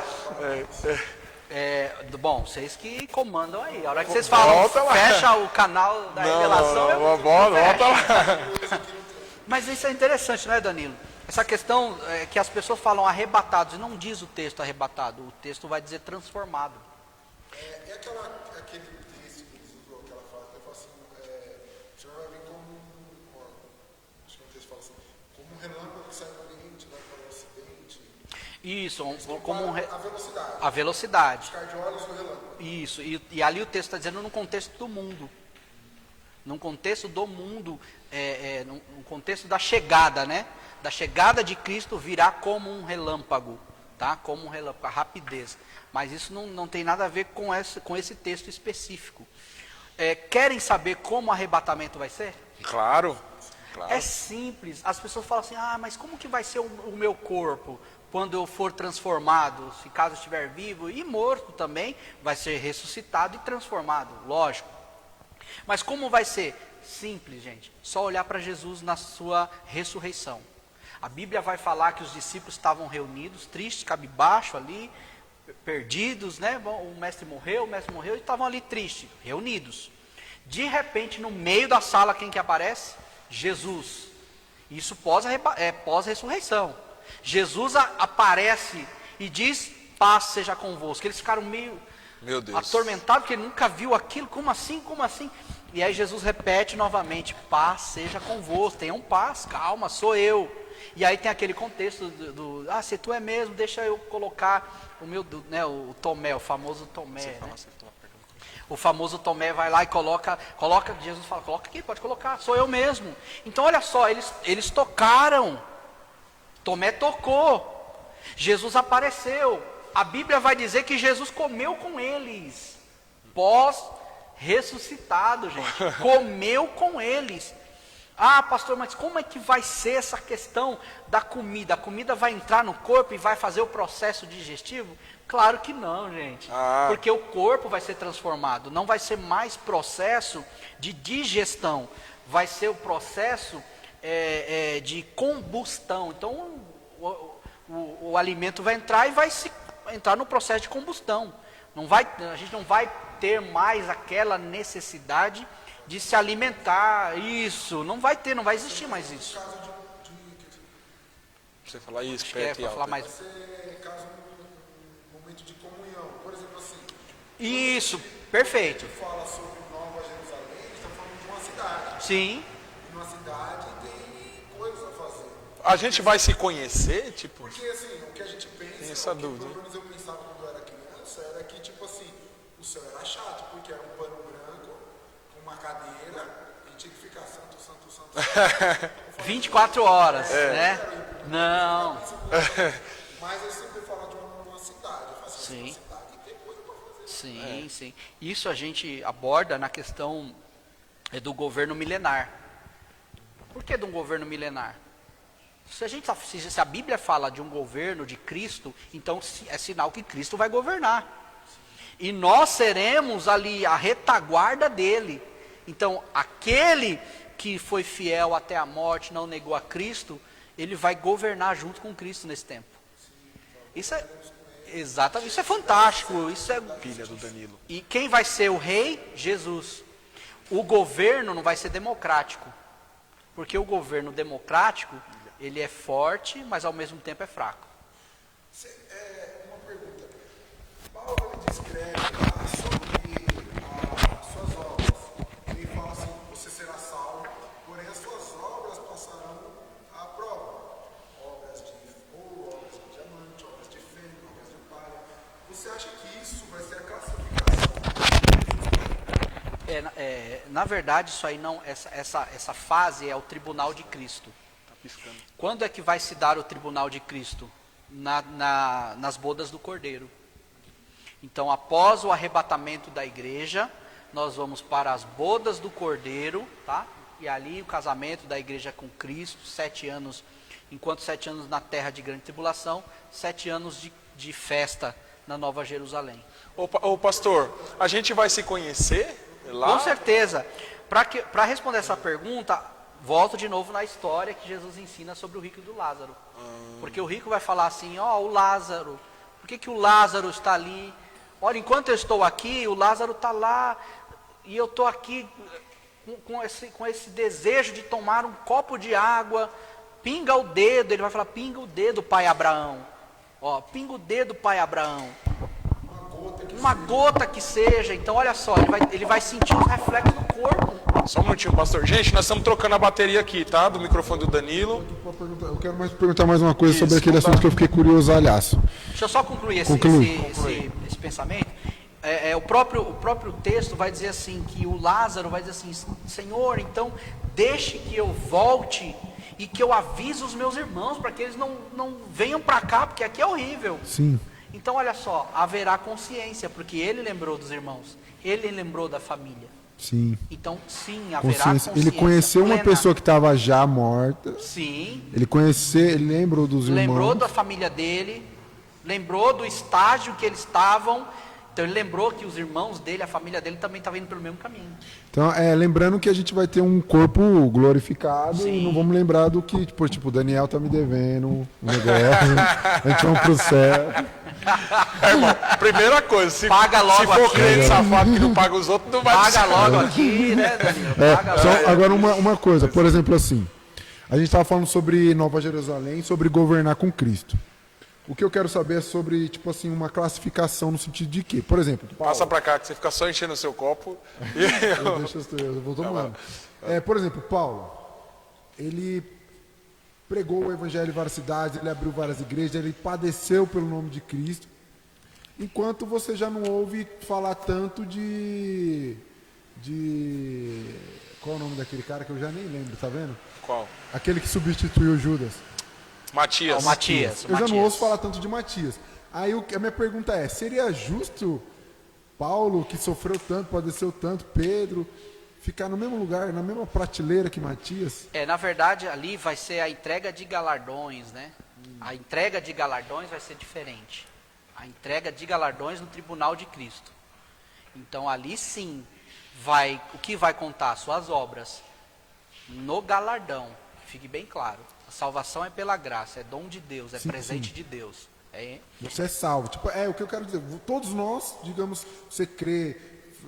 Bom, vocês que comandam aí. A hora que vocês falam, fecha o canal da revelação. Volta lá. Mas isso é interessante, não é, Danilo? Essa questão que as pessoas falam arrebatados, e não diz o texto arrebatado, o texto vai dizer transformado. Aquele texto que eles usam, aquela frase, ele fala assim, o Senhor vai vir como, acho que o texto fala assim, como um relâmpago que sai do Oriente, vai para o Ocidente. Isso, A velocidade. A velocidade. Piscar de olhos do relâmpago. Isso, e ali o texto está dizendo no contexto do mundo. Num contexto do mundo, num contexto da chegada, né? Da chegada de Cristo virá como um relâmpago, tá? Como um relâmpago, a rapidez. Mas isso não tem nada a ver com esse texto específico. Querem saber como o arrebatamento vai ser? Claro. É simples. As pessoas falam assim, mas como que vai ser o meu corpo quando eu for transformado? Se caso eu estiver vivo e morto também, vai ser ressuscitado e transformado, lógico. Mas como vai ser? Simples, gente. Só olhar para Jesus na sua ressurreição. A Bíblia vai falar que os discípulos estavam reunidos, tristes, cabisbaixo ali, perdidos, né? O mestre morreu e estavam ali tristes, reunidos. De repente, no meio da sala, quem que aparece? Jesus. Isso pós-ressurreição. Jesus aparece e diz, paz seja convosco. Eles ficaram meio atormentados, porque ele nunca viu aquilo. Como assim? Como assim? E aí Jesus repete novamente, paz seja convosco. Tenham paz, calma, sou eu. E aí tem aquele contexto se tu é mesmo, deixa eu colocar o meu, né, o Tomé, o famoso Tomé, né? O famoso Tomé vai lá e coloca, Jesus fala, coloca aqui, pode colocar, sou eu mesmo. Então olha só, eles tocaram, Tomé tocou, Jesus apareceu. A Bíblia vai dizer que Jesus comeu com eles, pós-ressuscitado, gente, comeu com eles. Pastor, mas como é que vai ser essa questão da comida? A comida vai entrar no corpo e vai fazer o processo digestivo? Claro que não, gente. Porque o corpo vai ser transformado. Não vai ser mais processo de digestão. Vai ser o processo de combustão. Então, o alimento vai entrar e vai entrar no processo de combustão. A gente não vai ter mais aquela necessidade de se alimentar, isso, não vai existir mais isso. Você falar isso, perto e alto. Falar mais. Vai ser caso um momento de comunhão, por exemplo assim. Isso, perfeito. A gente fala sobre Nova Jerusalém, a gente está falando de uma cidade. Sim. E numa cidade tem coisas a fazer. A gente vai se conhecer, tipo? Porque assim, o que a gente pensa, tem essa dúvida. Pelo menos eu pensava quando eu era criança, era que tipo assim, o céu era chato, porque era um pano branco, uma cadeira, a gente tinha que ficar santo, santo, santo. 24 horas, né? Não. Mas eu sempre falo de uma cidade. Eu faço sim. Uma cidade e tem coisa para fazer. Sim, sim. Isso a gente aborda na questão do governo milenar. Por que de um governo milenar? Se a Bíblia fala de um governo de Cristo, então é sinal que Cristo vai governar. E nós seremos ali a retaguarda dele. Então, aquele que foi fiel até a morte, não negou a Cristo, ele vai governar junto com Cristo nesse tempo. Isso é exatamente, isso é fantástico, isso é filha do Danilo. E quem vai ser o rei? Jesus. O governo não vai ser democrático. Porque o governo democrático, ele é forte, mas ao mesmo tempo é fraco. Uma pergunta. Paulo ele descreve lá sobre as suas obras. Ele fala assim, você será salvo, porém as suas obras passarão à prova. Obras de ouro, obras de diamante, obras de feno, obras de palha. Você acha que isso vai ser a classificação? Na verdade, isso aí não, essa fase é o tribunal de Cristo. Quando é que vai se dar o tribunal de Cristo? Nas bodas do Cordeiro. Então, após o arrebatamento da igreja, nós vamos para as bodas do Cordeiro, tá? E ali o casamento da igreja com Cristo, 7 anos, enquanto 7 anos na terra de grande tribulação, 7 anos de festa na Nova Jerusalém. Ô pastor, a gente vai se conhecer lá? Com certeza. Para responder essa pergunta, volto de novo na história que Jesus ensina sobre o rico e do Lázaro. Porque o rico vai falar assim, o Lázaro, por que o Lázaro está ali? Olha, enquanto eu estou aqui, o Lázaro está lá, e eu estou aqui com esse desejo de tomar um copo de água, pinga o dedo, ele vai falar, pinga o dedo, pai Abraão. Pinga o dedo, pai Abraão. Uma gota que seja. Então olha só, ele vai sentir os reflexos do corpo. Só um minutinho, pastor. Gente, nós estamos trocando a bateria aqui, tá? Do microfone do Danilo. Eu quero perguntar mais uma coisa sobre aquele assunto que eu fiquei curioso, aliás. Deixa eu só concluir esse pensamento. O próprio texto vai dizer assim, que o Lázaro vai dizer assim, Senhor, então deixe que eu volte e que eu avise os meus irmãos para que eles não venham para cá, porque aqui é horrível. Sim. Então olha só, haverá consciência, porque ele lembrou dos irmãos, ele lembrou da família. Sim. Então, sim, haverá consciência. Ele conheceu uma plena. pessoa que estava já morta. Sim. Ele lembrou dos irmãos. Lembrou da família dele, lembrou do estágio que eles estavam. Então ele lembrou que os irmãos dele, a família dele também estavam indo pelo mesmo caminho. Então, lembrando que a gente vai ter um corpo glorificado. Sim. E não vamos lembrar do que, tipo, Daniel tá me devendo um negócio, a gente vamos pro céu. Irmão, primeira coisa, se Paga logo for aqui. crente safado que não paga os outros, não vai Paga pro céu. logo aqui, né, Danilo? Paga Só, logo. agora uma coisa, por exemplo, assim, a gente estava falando sobre Nova Jerusalém, sobre governar com Cristo. O que eu quero saber é sobre, tipo assim, uma classificação no sentido de quê? Por exemplo, Paulo, Passa pra cá que você fica só enchendo o seu copo. eu vou tomando. Por exemplo, Paulo, ele pregou o evangelho em várias cidades, ele abriu várias igrejas, ele padeceu pelo nome de Cristo, enquanto você já não ouve falar tanto de qual é o nome daquele cara que eu já nem lembro, tá vendo? Qual? Aquele que substituiu Judas. Matias. O Matias. Eu já não ouço falar tanto de Matias. Aí a minha pergunta é, seria justo Paulo, que sofreu tanto, padeceu tanto, Pedro, ficar no mesmo lugar, na mesma prateleira que Matias? Na verdade, ali vai ser a entrega de galardões, né? A entrega de galardões vai ser diferente. A entrega de galardões no tribunal de Cristo. Então, ali sim, o que vai contar? Suas obras. No galardão, fique bem claro. A salvação é pela graça, é dom de Deus, é presente de Deus. Você é salvo. Tipo, o que eu quero dizer. Todos nós, digamos, você crê,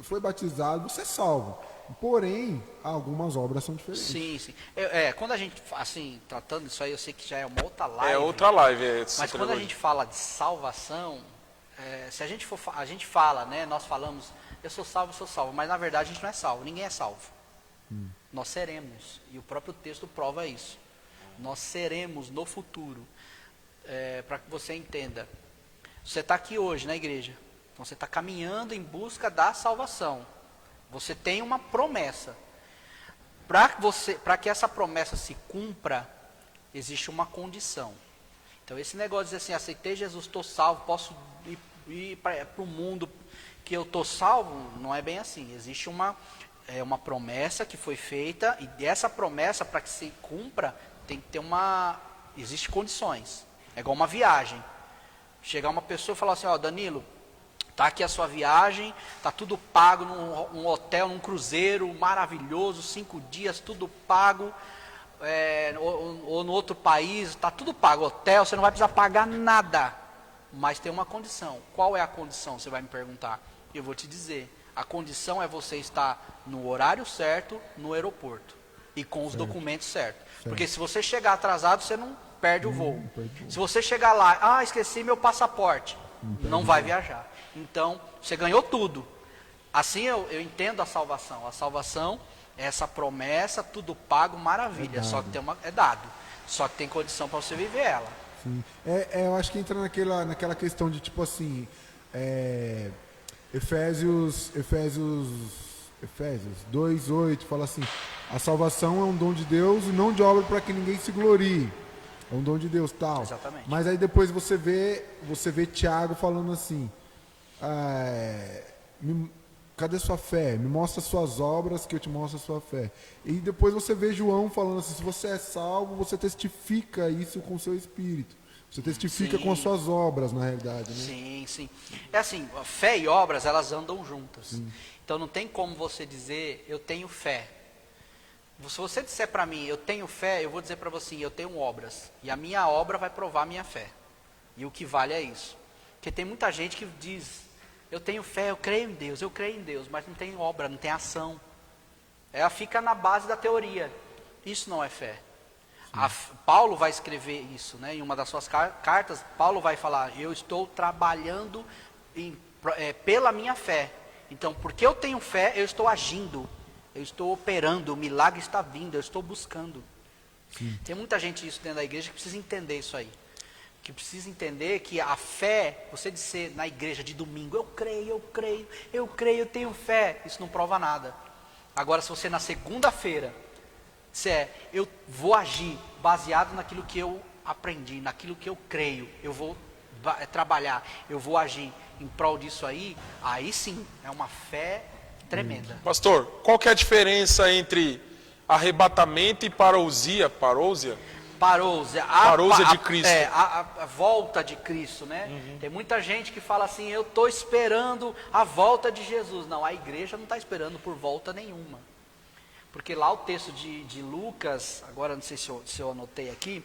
foi batizado, você é salvo. Porém, algumas obras são diferentes. Sim, sim. Quando a gente, assim, tratando isso aí, eu sei que já é uma outra live. É outra live. Mas quando a gente fala de salvação, se a gente fala, né, nós falamos, eu sou salvo, mas na verdade a gente não é salvo, ninguém é salvo. Nós seremos, e o próprio texto prova isso. Nós seremos no futuro. Para que você entenda, você está aqui hoje na igreja, então você está caminhando em busca da salvação. Você tem uma promessa. Para que essa promessa se cumpra, existe uma condição. Então esse negócio de dizer assim, aceitei Jesus, estou salvo, posso ir para o mundo que eu estou salvo, não é bem assim. Existe uma promessa que foi feita, e dessa promessa, para que se cumpra, tem que ter existe condições. É igual uma viagem. Chegar uma pessoa e falar assim, Danilo, tá aqui a sua viagem, tá tudo pago num hotel, num cruzeiro maravilhoso, 5 dias, tudo pago, ou no outro país, tá tudo pago, hotel, você não vai precisar pagar nada. Mas tem uma condição. Qual é a condição? Você vai me perguntar. Eu vou te dizer. A condição é você estar no horário certo, no aeroporto. E com os documentos certos. Porque se você chegar atrasado, você não perde o voo. Se você chegar lá, esqueci meu passaporte, não vai viajar. Então, você ganhou tudo. Assim eu entendo a salvação. A salvação é essa promessa, tudo pago, maravilha. Só que é dado. Só que tem condição para você viver ela. Sim. Eu acho que entra naquela questão de tipo assim, Efésios 2:8 fala assim: a salvação é um dom de Deus e não de obra para que ninguém se glorie. É um dom de Deus, tal. Exatamente. Mas aí depois você vê Tiago falando assim: cadê sua fé? Me mostra suas obras que eu te mostro a sua fé. E depois você vê João falando assim: se você é salvo, você testifica isso com o seu espírito. Você testifica com as suas obras, na realidade, né? Sim, sim. É assim, a fé e obras, elas andam juntas. Então não tem como você dizer, eu tenho fé. Se você disser para mim, eu tenho fé, eu vou dizer para você, eu tenho obras. E a minha obra vai provar a minha fé. E o que vale é isso. Porque tem muita gente que diz, eu tenho fé, eu creio em Deus, mas não tem obra, não tem ação. Ela fica na base da teoria. Isso não é fé. Paulo vai escrever isso, né? Em uma das suas cartas, Paulo vai falar, eu estou trabalhando pela minha fé. Então, porque eu tenho fé, eu estou agindo, eu estou operando, o milagre está vindo, eu estou buscando. Tem muita gente isso dentro da igreja que precisa entender isso aí. Que precisa entender que a fé, você dizer na igreja de domingo, eu creio, eu tenho fé, isso não prova nada. Agora, se você na segunda-feira, eu vou agir baseado naquilo que eu aprendi, naquilo que eu creio, eu vou trabalhar, eu vou agir em prol disso aí sim, é uma fé tremenda. Pastor, qual que é a diferença entre arrebatamento e parousia? Parousia? Parousia de Cristo. A volta de Cristo, né? Tem muita gente que fala assim, eu estou esperando a volta de Jesus. Não, a igreja não está esperando por volta nenhuma. Porque lá o texto de Lucas, agora não sei se eu anotei aqui,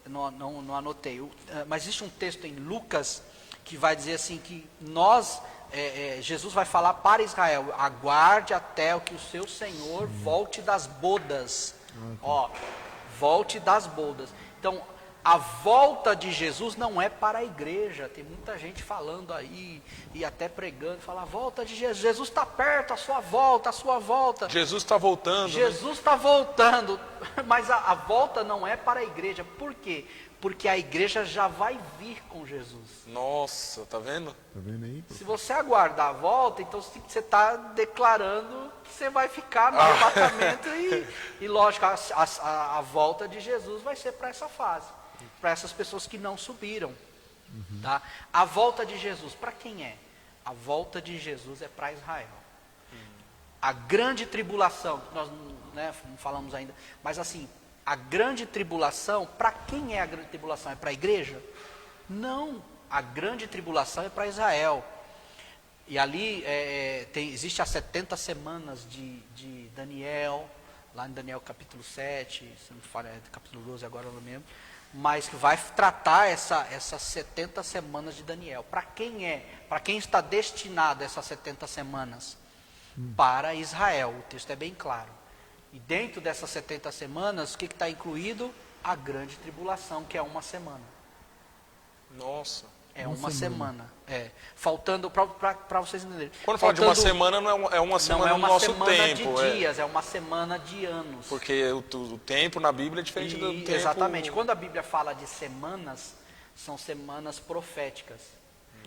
não anotei, mas existe um texto em Lucas que vai dizer assim que Jesus vai falar para Israel, aguarde até que o seu Senhor volte das bodas. Volte das bodas. Então, a volta de Jesus não é para a igreja. Tem muita gente falando aí e até pregando, fala, a volta de Jesus. Jesus está perto, a sua volta. Jesus está voltando. Jesus está voltando. Mas a volta não é para a igreja. Por quê? Porque a igreja já vai vir com Jesus. Nossa, tá vendo? Tá vendo aí? Se você aguardar a volta, então você está declarando que você vai ficar no arrebatamento e lógico, a volta de Jesus vai ser para essa fase, para essas pessoas que não subiram. Tá? A volta de Jesus, para quem é? A volta de Jesus é para Israel. A grande tribulação, nós não falamos ainda, mas assim, a grande tribulação, para quem é a grande tribulação? É para a igreja? Não, a grande tribulação é para Israel. E ali existe as 70 semanas de Daniel, lá em Daniel capítulo 7, se não me falha, capítulo 12 agora eu não lembro, mas que vai tratar essas 70 semanas de Daniel. Para quem é? Para quem está destinado essas 70 semanas? Para Israel, o texto é bem claro. E dentro dessas 70 semanas, o que está incluído? A grande tribulação, que é uma semana. Nossa. É uma semana. Faltando, para vocês entenderem. Quando fala de uma semana, não é uma semana no nosso tempo. Não é uma semana de dias, é uma semana de anos. Porque o tempo na Bíblia é diferente do tempo... Exatamente. Quando a Bíblia fala de semanas, são semanas proféticas.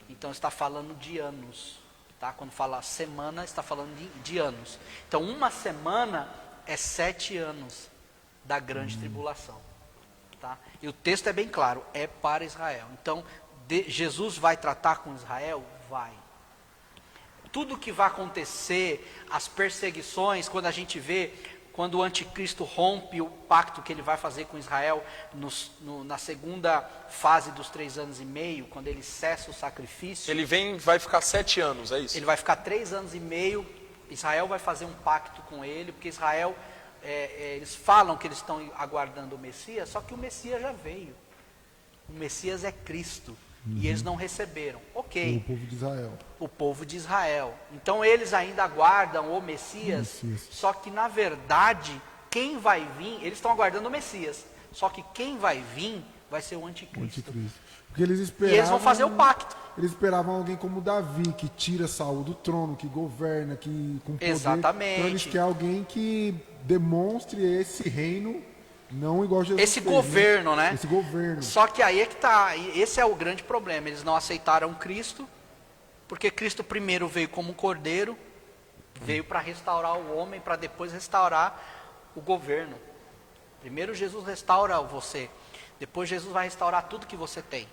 Então está falando de anos. Tá? Quando fala semana, está falando de anos. Então uma semana é 7 anos da grande tribulação. Tá? E o texto é bem claro, é para Israel. Então, Jesus vai tratar com Israel? Vai. Tudo que vai acontecer, as perseguições, quando a gente vê, quando o anticristo rompe o pacto que ele vai fazer com Israel, na segunda fase dos 3 anos e meio, quando ele cessa o sacrifício. Ele vai ficar 7 anos, é isso? Ele vai ficar 3 anos e meio, Israel vai fazer um pacto com ele, porque Israel, eles falam que eles estão aguardando o Messias, só que o Messias já veio. O Messias é Cristo. E eles não receberam. Ok. O povo de Israel. O povo de Israel. Então eles ainda aguardam o Messias. Só que na verdade, quem vai vir, eles estão aguardando o Messias. Só que quem vai vir vai ser o anticristo. Porque eles esperavam, e eles vão fazer o pacto. Eles esperavam alguém como Davi, que tira Saul do trono, que governa, que com poder. Exatamente. Então eles querem alguém que demonstre esse reino. Não igual Jesus esse fez, governo, né? Esse governo. Só que aí é que tá, esse é o grande problema. Eles não aceitaram Cristo, porque Cristo primeiro veio como um cordeiro, veio para restaurar o homem, para depois restaurar o governo. Primeiro Jesus restaura você, depois Jesus vai restaurar tudo que você tem.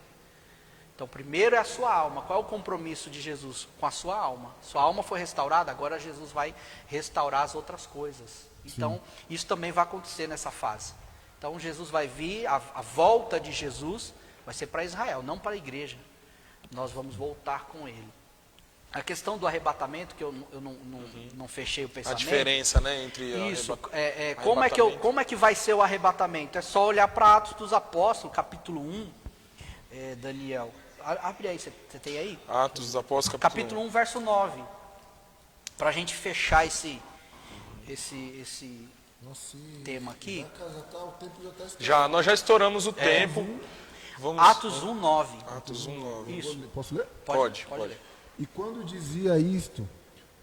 Então primeiro é a sua alma. Qual é o compromisso de Jesus com a sua alma? Sua alma foi restaurada, agora Jesus vai restaurar as outras coisas. Então isso também vai acontecer nessa fase. Então Jesus vai vir, a volta de Jesus vai ser para Israel, não para a igreja. Nós vamos voltar com ele. A questão do arrebatamento, que eu não fechei o pensamento. A diferença, né, entre isso, como é que vai ser o arrebatamento? É só olhar para Atos dos Apóstolos, capítulo 1, Daniel. Abre aí, você tem aí? Atos dos Apóstolos, capítulo 1, verso 9. Para a gente fechar esse Nossa, tema aqui. Nós já estouramos o tempo. Vamos... Atos 1:9. Atos 1:9. Isso. Posso ler? Pode. Ler. E quando dizia isto,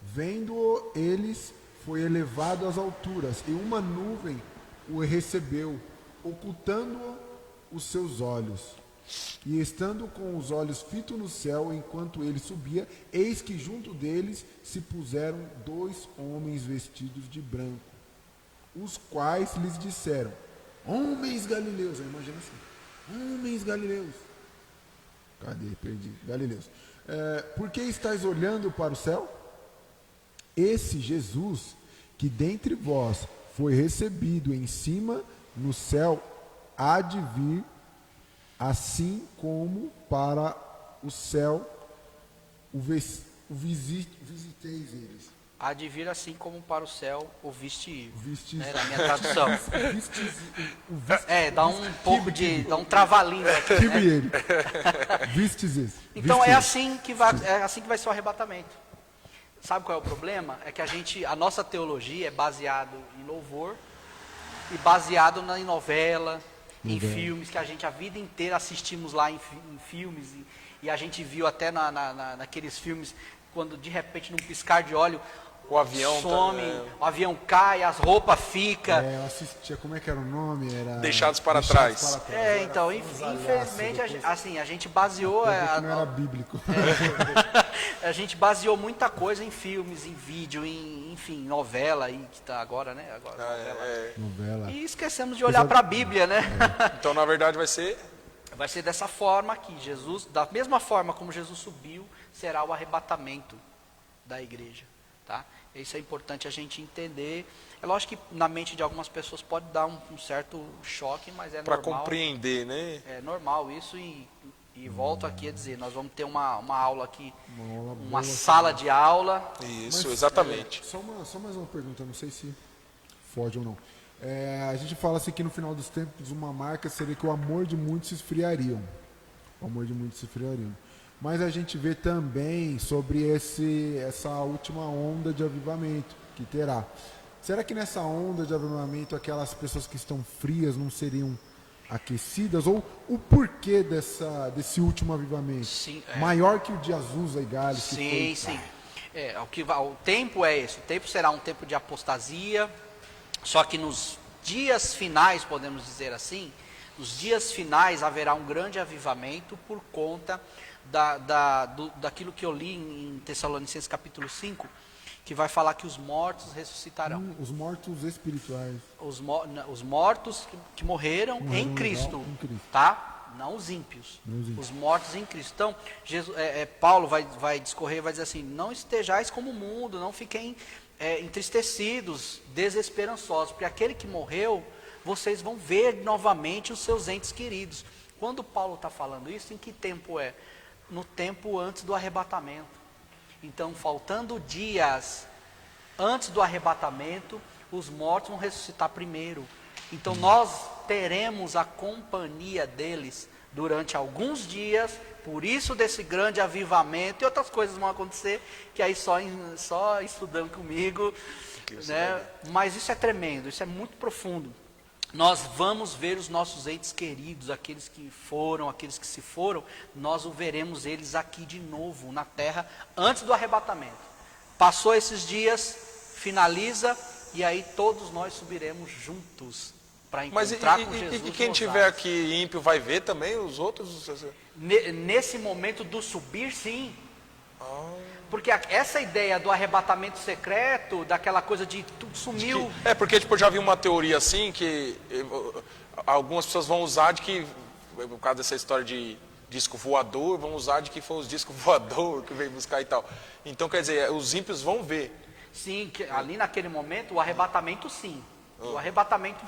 vendo-o eles, foi elevado às alturas, e uma nuvem o recebeu, ocultando os seus olhos. E estando com os olhos fitos no céu, enquanto ele subia, eis que junto deles se puseram 2 homens vestidos de branco, os quais lhes disseram: homens galileus, imagina assim, homens galileus, cadê? Perdi, galileus, por que estáis olhando para o céu? esse Jesus que dentre vós foi recebido em cima no céu, há de vir, assim como para o céu visiteis eles. Há de vir assim como para o céu o viste ir. Vistes, Na minha tradução. vistes, Dá um pouco de. Dá um trava-língua aqui. Kibe Né? ele. Vistes esse. Então Vistes é esse. assim que vai ser o arrebatamento. Sabe qual é o problema? É que a nossa teologia é baseada em louvor e baseado em novela, em filmes que a gente a vida inteira assistimos lá em filmes e a gente viu até naqueles filmes quando de repente num piscar de olho O avião some, o avião cai, as roupas ficam. Eu assistia, como é que era o nome? Era Deixados para trás. Então, infelizmente, a gente baseou. Não era bíblico. A gente baseou muita coisa em filmes, em vídeo, enfim, novela aí que tá agora, né? Novela. E esquecemos de olhar para a Bíblia, né? Então, na verdade, vai ser... Vai ser dessa forma aqui. Jesus, da mesma forma como Jesus subiu, será o arrebatamento da igreja, tá? Isso é importante a gente entender. É lógico que na mente de algumas pessoas pode dar um certo choque, mas é Para normal. compreender, né? É normal isso e volto aqui a dizer, nós vamos ter uma aula aqui, uma sala de aula. Isso, exatamente. Só mais uma pergunta, não sei se foge ou não. A gente fala assim que no final dos tempos uma marca seria que o amor de muitos se esfriariam. O amor de muitos se esfriariam. Mas a gente vê também sobre essa última onda de avivamento que terá. Será que nessa onda de avivamento aquelas pessoas que estão frias não seriam aquecidas? Ou o porquê desse último avivamento? Sim, maior que o de Azusa e Gales? Sim, sim. O tempo é esse. O tempo será um tempo de apostasia. Só que nos dias finais, podemos dizer assim, nos dias finais haverá um grande avivamento por conta daquilo que eu li em Tessalonicenses capítulo 5, que vai falar que os mortos ressuscitarão. Os mortos espirituais. Os mortos que morreram em Cristo, tá? Não os ímpios. Os mortos em Cristo. Então, Paulo vai discorrer, vai dizer assim, não estejais como o mundo, não fiquem entristecidos, desesperançosos, porque aquele que morreu, vocês vão ver novamente os seus entes queridos. Quando Paulo está falando isso, em que tempo é? No tempo antes do arrebatamento. Então, faltando dias antes do arrebatamento, os mortos vão ressuscitar primeiro. Então, nós teremos a companhia deles durante alguns dias, por isso desse grande avivamento, e outras coisas vão acontecer, que aí só estudando comigo, né? Mas isso é tremendo, isso é muito profundo. Nós vamos ver os nossos entes queridos, aqueles que foram, aqueles que se foram, nós o veremos eles aqui de novo, na terra, antes do arrebatamento. Passou esses dias, finaliza, e aí todos nós subiremos juntos para encontrar com Jesus. E quem tiver aqui ímpio vai ver também os outros? Nesse momento do subir, sim. Porque essa ideia do arrebatamento secreto, daquela coisa de tudo sumiu. Porque tipo, eu já vi uma teoria assim, que algumas pessoas vão usar de que, por causa dessa história de disco voador, vão usar de que foi os discos voador que veio buscar e tal. Então, quer dizer, os ímpios vão ver. Sim, ali naquele momento, o arrebatamento sim. O arrebatamento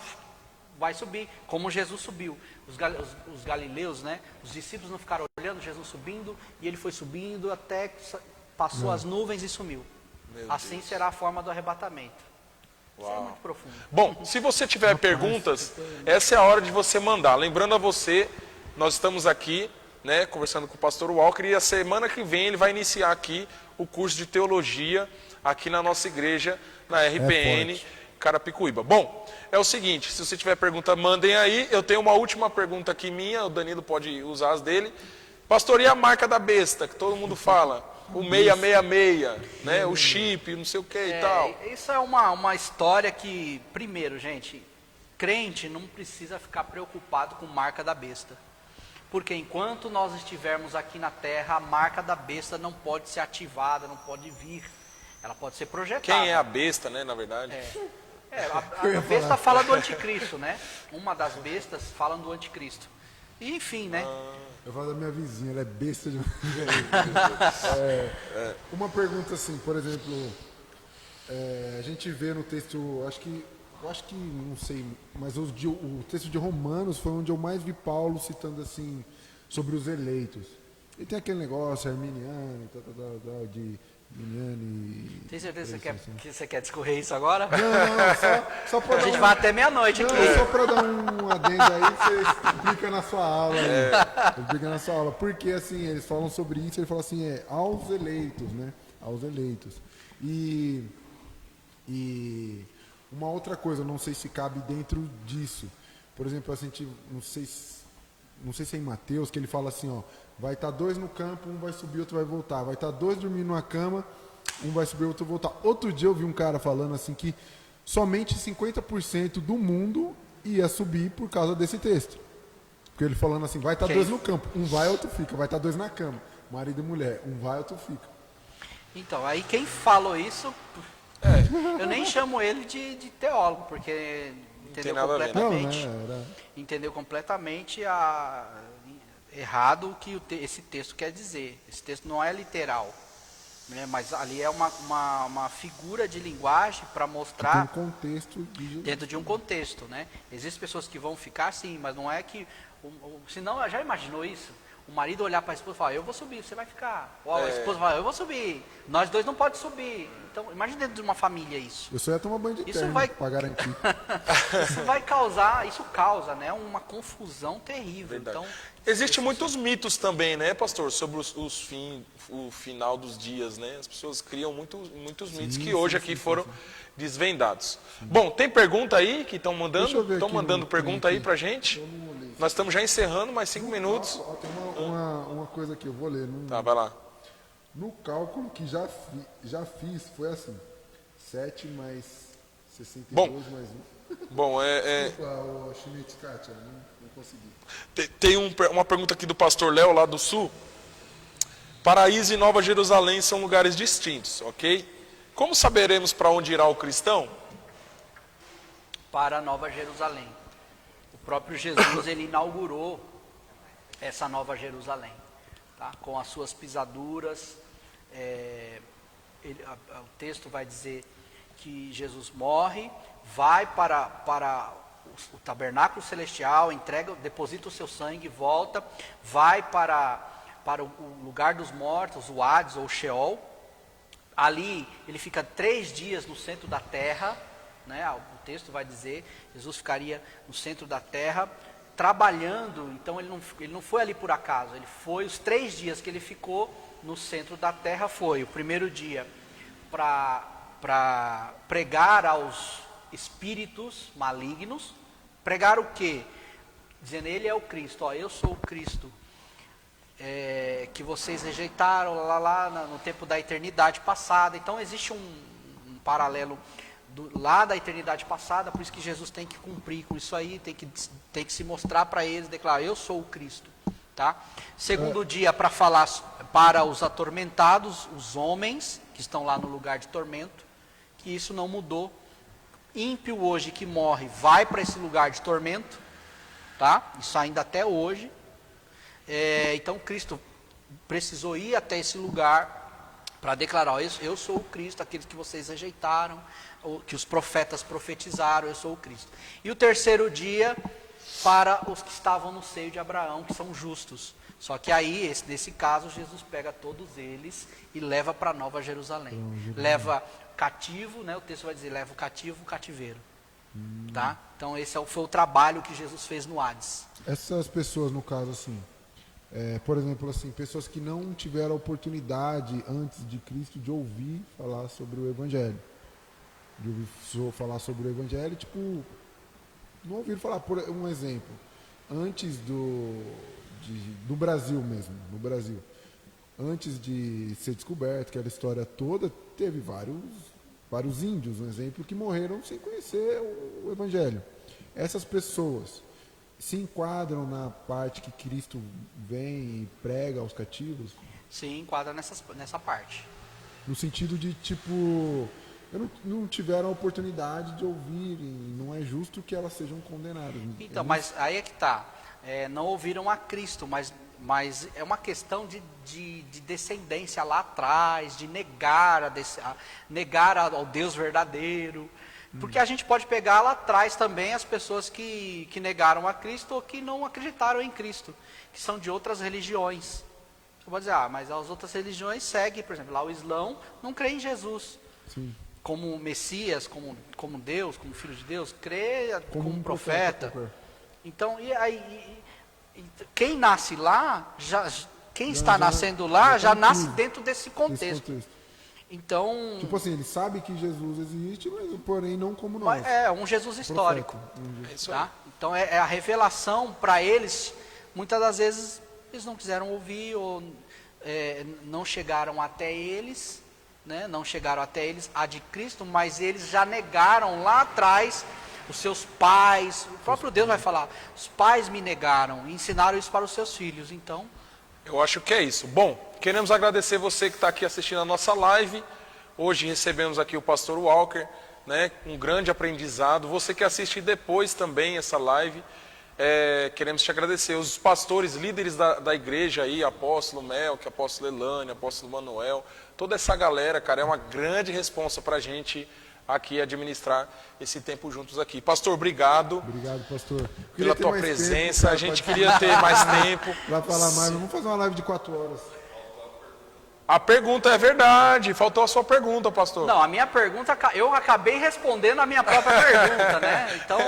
vai subir, como Jesus subiu. Os galileus, né? Os discípulos não ficaram olhando Jesus subindo, e ele foi subindo até que passou as nuvens e sumiu. Assim será a forma do arrebatamento. Isso é muito profundo. Bom, se você tiver perguntas, essa é a hora de você mandar. Lembrando a você, nós estamos aqui, né, conversando com o pastor Walker, e a semana que vem ele vai iniciar aqui o curso de teologia aqui na nossa igreja, na RPN Carapicuíba. Bom, é o seguinte, se você tiver pergunta, mandem aí. Eu tenho uma última pergunta aqui minha, o Danilo pode usar as dele. Pastor, e a marca da besta, que todo mundo fala? O 666, né? O chip, não sei o que e tal. Isso é uma história que, primeiro, gente, crente não precisa ficar preocupado com marca da besta. Porque enquanto nós estivermos aqui na terra, a marca da besta não pode ser ativada, não pode vir. Ela pode ser projetada. Quem é a besta, né, na verdade? A besta fala do anticristo, né? Uma das bestas fala do anticristo. E, enfim, né? Eu falo da minha vizinha, ela é besta de... Uma pergunta assim, por exemplo, a gente vê no texto, eu acho que, não sei, mas o texto de Romanos foi onde eu mais vi Paulo citando assim, sobre os eleitos. E tem aquele negócio arminiano, de arminiano e... Tem certeza que você quer discorrer isso agora? Não, só para A gente vai até meia-noite aqui. Só para dar um adendo aí, você explica na sua aula. Explica na sua aula. Porque, assim, eles falam sobre isso, ele fala assim, aos eleitos, né? Aos eleitos. E uma outra coisa, não sei se cabe dentro disso. Por exemplo, assim, não sei se é em Mateus, que ele fala assim, ó, vai estar 2 no campo, um vai subir, outro vai voltar. Vai estar 2 dormindo numa cama, um vai subir, outro vai voltar. Outro dia eu vi um cara falando assim que somente 50% do mundo ia subir por causa desse texto. Porque ele falando assim, vai estar 2 no campo, um vai, outro fica. Vai estar 2 na cama, marido e mulher, um vai, outro fica. Então, aí quem falou isso, eu nem chamo ele de teólogo, porque entendeu completamente, entendeu completamente errado o que esse texto quer dizer. Esse texto não é literal, né? Mas ali é uma figura de linguagem para mostrar um contexto dentro de um contexto, né? Existem pessoas que vão ficar sim, mas não é que, senão já imaginou isso? O marido olhar para a esposa e falar, eu vou subir, você vai ficar. Ou a esposa falar, eu vou subir, nós dois não podemos subir. Então, imagine dentro de uma família isso. Eu só ia tomar banho de terno para garantir. Isso causa, né, uma confusão terrível. Então, existem muitos mitos também, né, pastor, sobre o final dos dias, né? As pessoas criam muitos mitos que hoje aqui foram desvendados. Bom, tem pergunta aí que estão mandando? Estão mandando pergunta aí pra gente? Nós estamos já encerrando, mais 5 minutos. Tem uma coisa aqui, eu vou ler. Tá, vai lá. No cálculo que já fiz, foi assim. 7 mais 62 mais 1. Bom, Desculpa, o Schmidt, Kátia, não consegui. Tem uma pergunta aqui do pastor Léo, lá do Sul. Paraíso e Nova Jerusalém são lugares distintos, ok? Como saberemos para onde irá o cristão? Para Nova Jerusalém. O próprio Jesus, ele inaugurou essa Nova Jerusalém, tá? Com as suas pisaduras. O texto vai dizer que Jesus morre, vai para o tabernáculo celestial, deposita o seu sangue, volta, vai para o lugar dos mortos, o Hades ou o Sheol. Ali ele fica 3 dias no centro da terra, né? O texto vai dizer, Jesus ficaria no centro da terra, trabalhando. Então ele não foi ali por acaso, ele foi os 3 dias que ele ficou no centro da terra. Foi o primeiro dia para pregar aos espíritos malignos. Pregar o quê? Dizendo, ele é o Cristo, ó, eu sou o Cristo, que vocês rejeitaram lá no tempo da eternidade passada. Então existe um paralelo lá da eternidade passada, por isso que Jesus tem que cumprir com isso aí, tem que se mostrar para eles, declarar, eu sou o Cristo, tá? Segundo dia, para falar para os atormentados, os homens que estão lá no lugar de tormento, que isso não mudou. Ímpio hoje que morre vai para esse lugar de tormento, tá? Isso ainda até hoje. Então Cristo precisou ir até esse lugar para declarar, eu sou o Cristo, aqueles que vocês rejeitaram, que os profetas profetizaram, eu sou o Cristo. E o terceiro dia para os que estavam no seio de Abraão, que são justos. Só que aí, nesse caso, Jesus pega todos eles e leva para Nova Jerusalém. Leva cativo, né? O texto vai dizer, leva o cativo, o cativeiro. Tá? Então esse foi o trabalho que Jesus fez no Hades. Essas pessoas, no caso, assim, por exemplo, assim, pessoas que não tiveram a oportunidade antes de Cristo de ouvir falar sobre o Evangelho. De ouvir falar sobre o Evangelho, tipo, não ouviram falar, por um exemplo, antes do Brasil mesmo, no Brasil. Antes de ser descoberto, aquela história toda, teve vários índios, um exemplo, que morreram sem conhecer o Evangelho. Essas pessoas se enquadram na parte que Cristo vem e prega aos cativos? Se enquadra nessa parte. No sentido de, tipo, não tiveram a oportunidade de ouvir, e não é justo que elas sejam condenadas. Então, mas aí é que está. Não ouviram a Cristo, mas mas é uma questão de descendência lá atrás, de negar, negar ao Deus verdadeiro. Porque a gente pode pegar lá atrás também as pessoas que negaram a Cristo ou que não acreditaram em Cristo, que são de outras religiões. Você pode dizer, mas as outras religiões seguem, por exemplo, lá o Islão não crê em Jesus. Sim. Como Messias, como Deus, como Filho de Deus, crê como um profeta. Então, quem nasce lá, quem está nascendo lá, já nasce dentro desse contexto. Então, tipo assim, ele sabe que Jesus existe, mas porém não como nós. É um Jesus histórico. Tá? Então, é a revelação para eles, muitas das vezes, eles não quiseram ouvir ou não chegaram até eles. Né, não chegaram até eles a de Cristo, mas eles já negaram lá atrás os seus pais. O próprio Deus vai falar: os pais me negaram e ensinaram isso para os seus filhos. Então, eu acho que é isso. Bom, queremos agradecer você que está aqui assistindo a nossa live. Hoje recebemos aqui o pastor Walker, né, um grande aprendizado. Você que assiste depois também essa live, queremos te agradecer. Os pastores, líderes da igreja aí, apóstolo Melk, apóstolo Elane, apóstolo Manuel, toda essa galera, cara, é uma grande responsa para a gente aqui administrar esse tempo juntos aqui. Pastor, obrigado. Obrigado, pastor. Pela tua presença. A gente queria ter mais tempo. Vai falar mais, vamos fazer uma live de 4 horas. A pergunta é verdade, faltou a sua pergunta, pastor. Não, a minha pergunta, eu acabei respondendo a minha própria pergunta, né? Então,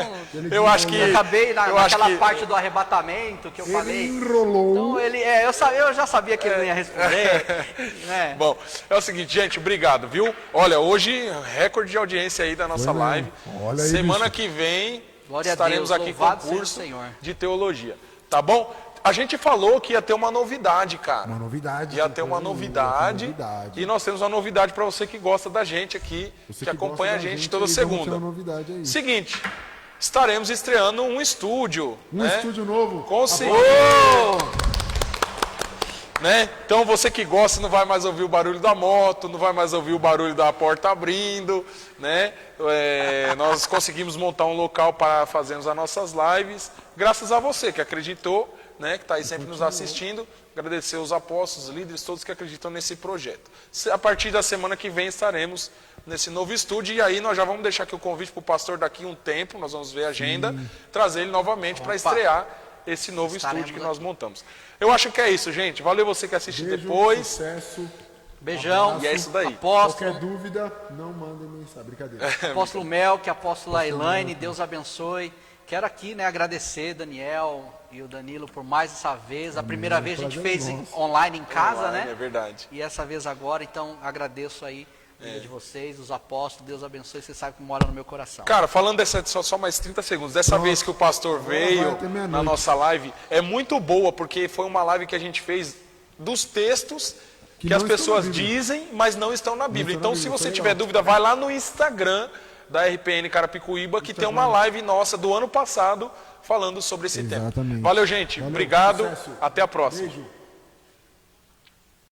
eu acho que... Eu acabei naquela parte do arrebatamento que eu falei. Ele enrolou. Então, eu já sabia que ele não ia responder. Né? Bom, é o seguinte, gente, obrigado, viu? Olha, hoje, recorde de audiência aí da nossa live. Olha aí, semana bicho. Que vem, Glória estaremos a Deus, aqui com o curso de teologia, tá bom? A gente falou que ia ter uma novidade, cara. Uma novidade. Ia ter uma novidade. E nós temos uma novidade para você que gosta da gente aqui, que acompanha a gente toda segunda. Uma novidade aí. Seguinte, estaremos estreando um estúdio. Um estúdio novo. Conseguiu! Né? Então você que gosta não vai mais ouvir o barulho da moto, não vai mais ouvir o barulho da porta abrindo, né? Nós conseguimos montar um local para fazermos as nossas lives, graças a você que acreditou, né? Que está aí sempre nos assistindo. Agradecer os apóstolos, os líderes, todos que acreditam nesse projeto. A partir da semana que vem estaremos nesse novo estúdio, e aí nós já vamos deixar aqui o convite para o pastor daqui um tempo, nós vamos ver a agenda, trazer ele novamente para estrear esse novo estúdio que nós montamos. Eu acho que é isso, gente. Valeu você que assiste depois. Sucesso. Beijão. E é isso daí. Apóstolo. Qualquer dúvida, não mandem mensagem. Brincadeira. Apóstolo Melk, apóstolo Elaine, Deus abençoe. Quero aqui, né, agradecer Daniel e o Danilo por mais essa vez. A primeira vez a gente fez online em casa, né? É verdade. E essa vez agora, então agradeço aí de vocês, os apóstolos. Deus abençoe. Você sabe que mora no meu coração. Cara, falando só mais 30 segundos. Dessa vez que o pastor veio na nossa live, é muito boa, porque foi uma live que a gente fez dos textos que as pessoas dizem, mas não estão na Bíblia. Então, se você tiver dúvida, vai lá no Instagram da RPN Carapicuíba, que tem uma live nossa do ano passado falando sobre esse tema. Valeu, gente. Obrigado. Até a próxima. Beijo.